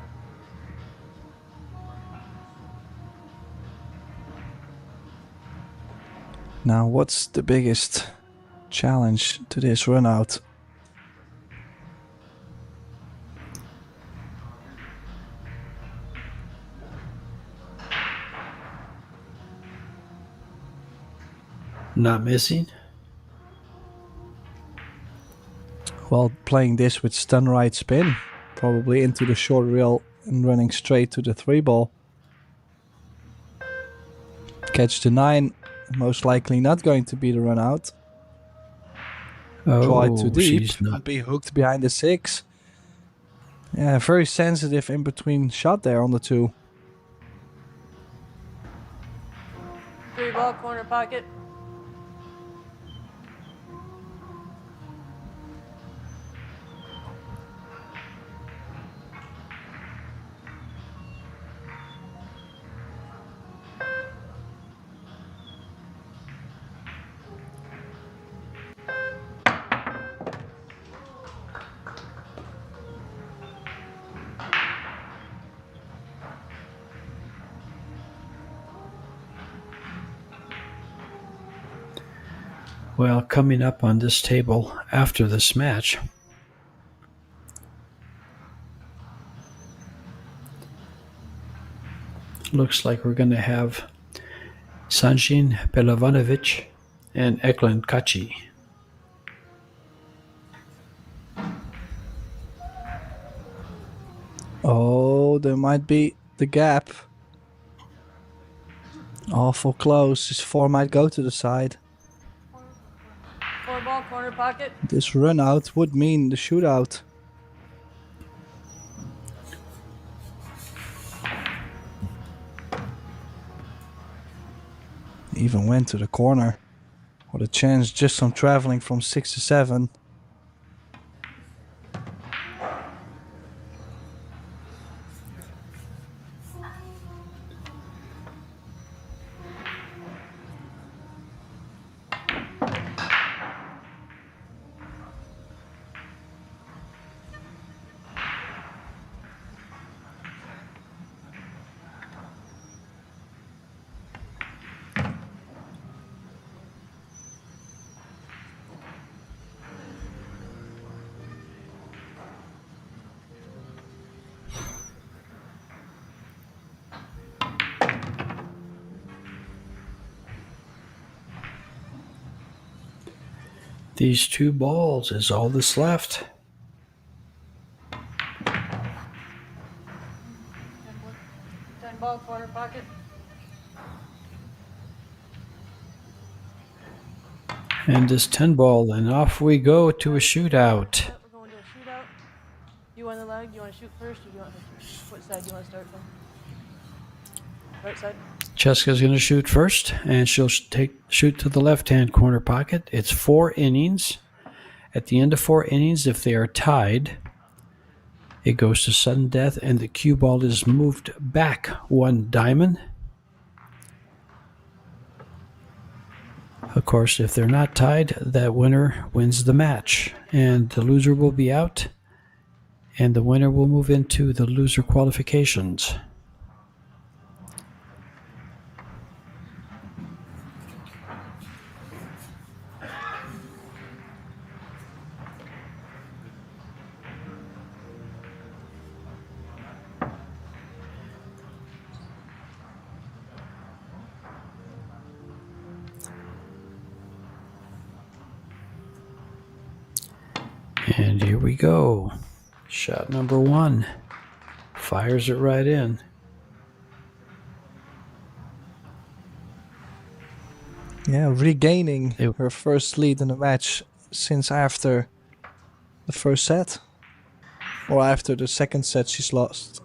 now what's the biggest challenge to this run out?
Not missing.
Well, playing this with stun right spin, probably into the short reel and running straight to the 3 ball. Catch the 9, most likely not going to be the run out. Draw it too deep, be hooked behind the 6. Yeah, very sensitive in between shot there on the 2.
3 ball corner pocket.
Well, coming up on this table after this match, looks like we're going to have Sanjin Pelavanovic and Eklund Kachi.
Oh, there might be the gap. Awful close. This 4 might go to the side.
4 ball, corner pocket.
This run out would mean the shootout. Even went to the corner. What a chance just from traveling from 6 to 7.
These 2 balls is all that's left.
10 ball, corner pocket.
And this 10 ball, and off we go to a shootout.
Yep, we're going to a shootout. You on the leg? You want to shoot first, or do you want to shoot? What side do you want to start from? Right side?
Chesca's going to shoot first, and she'll shoot to the left-hand corner pocket. It's 4 innings. At the end of 4 innings, if they are tied, it goes to sudden death, and the cue ball is moved back 1 diamond. Of course, if they're not tied, that winner wins the match, and the loser will be out, and the winner will move into the loser qualifications. And here we go. Shot number 1. Fires it right in.
Yeah, regaining her first lead in the match since after the first set. Or after the second set she's lost.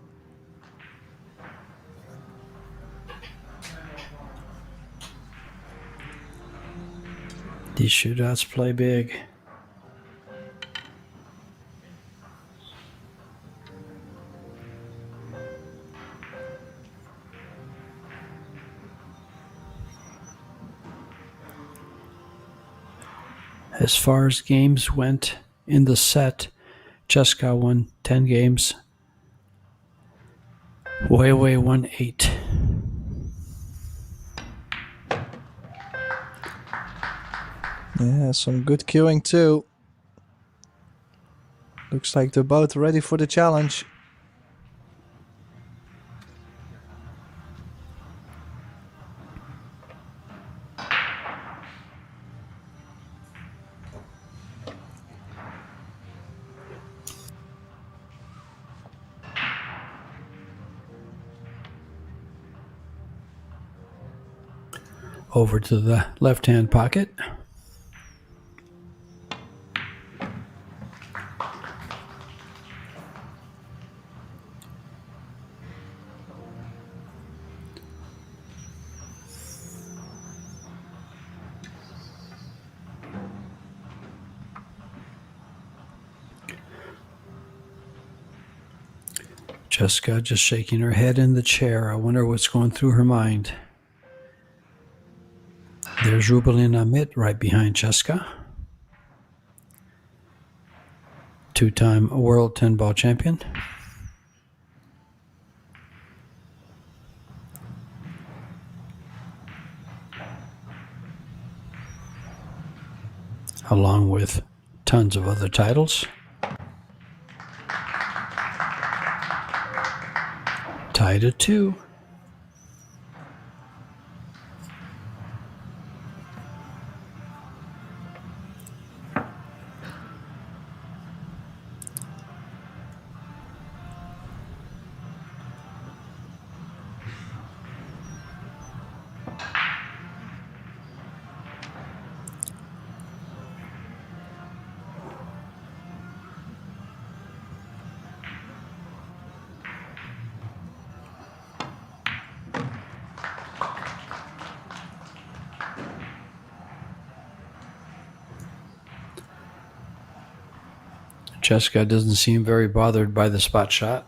These shootouts play big. As far as games went in the set, Chesca won 10 games. WEI won 8.
Yeah, some good queuing too. Looks like they're both ready for the challenge.
Over to the left-hand pocket. Chesca just shaking her head in the chair. I wonder what's going through her mind. There's Rubelin Amit right behind Chesca. 2-time world 10-ball champion. along with tons of other titles. Tied at 2. Chesca doesn't seem very bothered by the spot shot.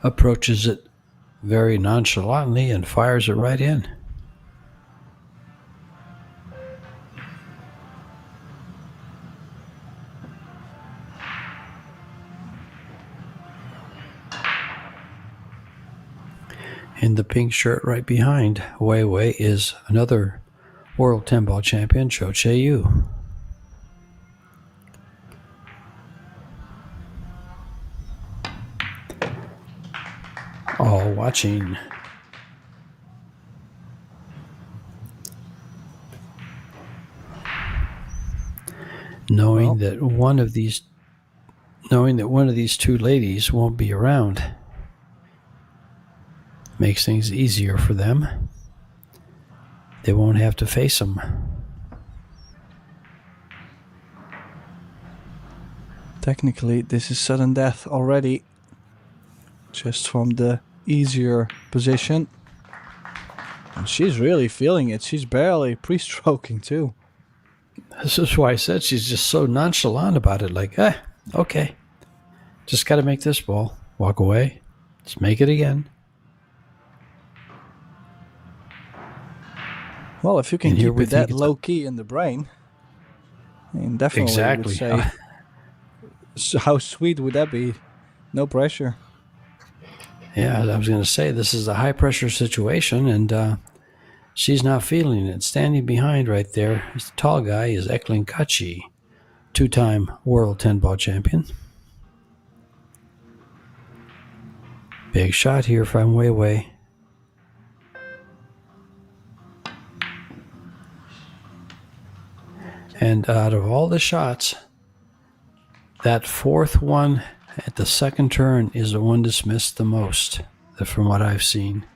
Approaches it very nonchalantly and fires it right in. In the pink shirt right behind Weiwei is another World 10-ball champion, Cho Che-yu. All watching. Knowing that one of these two ladies won't be around makes things easier for them. They won't have to face them.
Technically, this is sudden death already. Just from the easier position. And she's really feeling it. She's barely pre-stroking too.
This is why I said she's just so nonchalant about it. Like, okay. Just got to make this ball. Walk away. Let's make it again.
Well, if you can keep it that low-key in the brain, I mean, definitely would say, so how sweet would that be? No pressure.
Yeah, I was going to say, this is a high-pressure situation, and she's not feeling it. Standing behind right there, this tall guy is Eklund Kachi, 2-time World 10-ball champion. Big shot here from Weiwei. And out of all the shots, that fourth one at the second turn is the one dismissed the most, from what I've seen.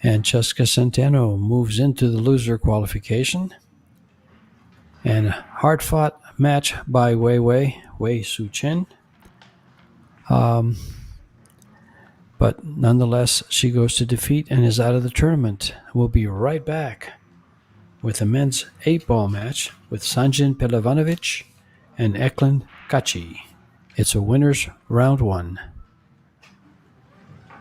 And Chesca CENTENO moves into the loser qualification. And a hard-fought match by Wei Su-chen. But nonetheless, she goes to defeat and is out of the tournament. We'll be right back with a men's 8-ball match with Sanjin Pelivanovic and Eklund Kachi. It's a winner's round 1.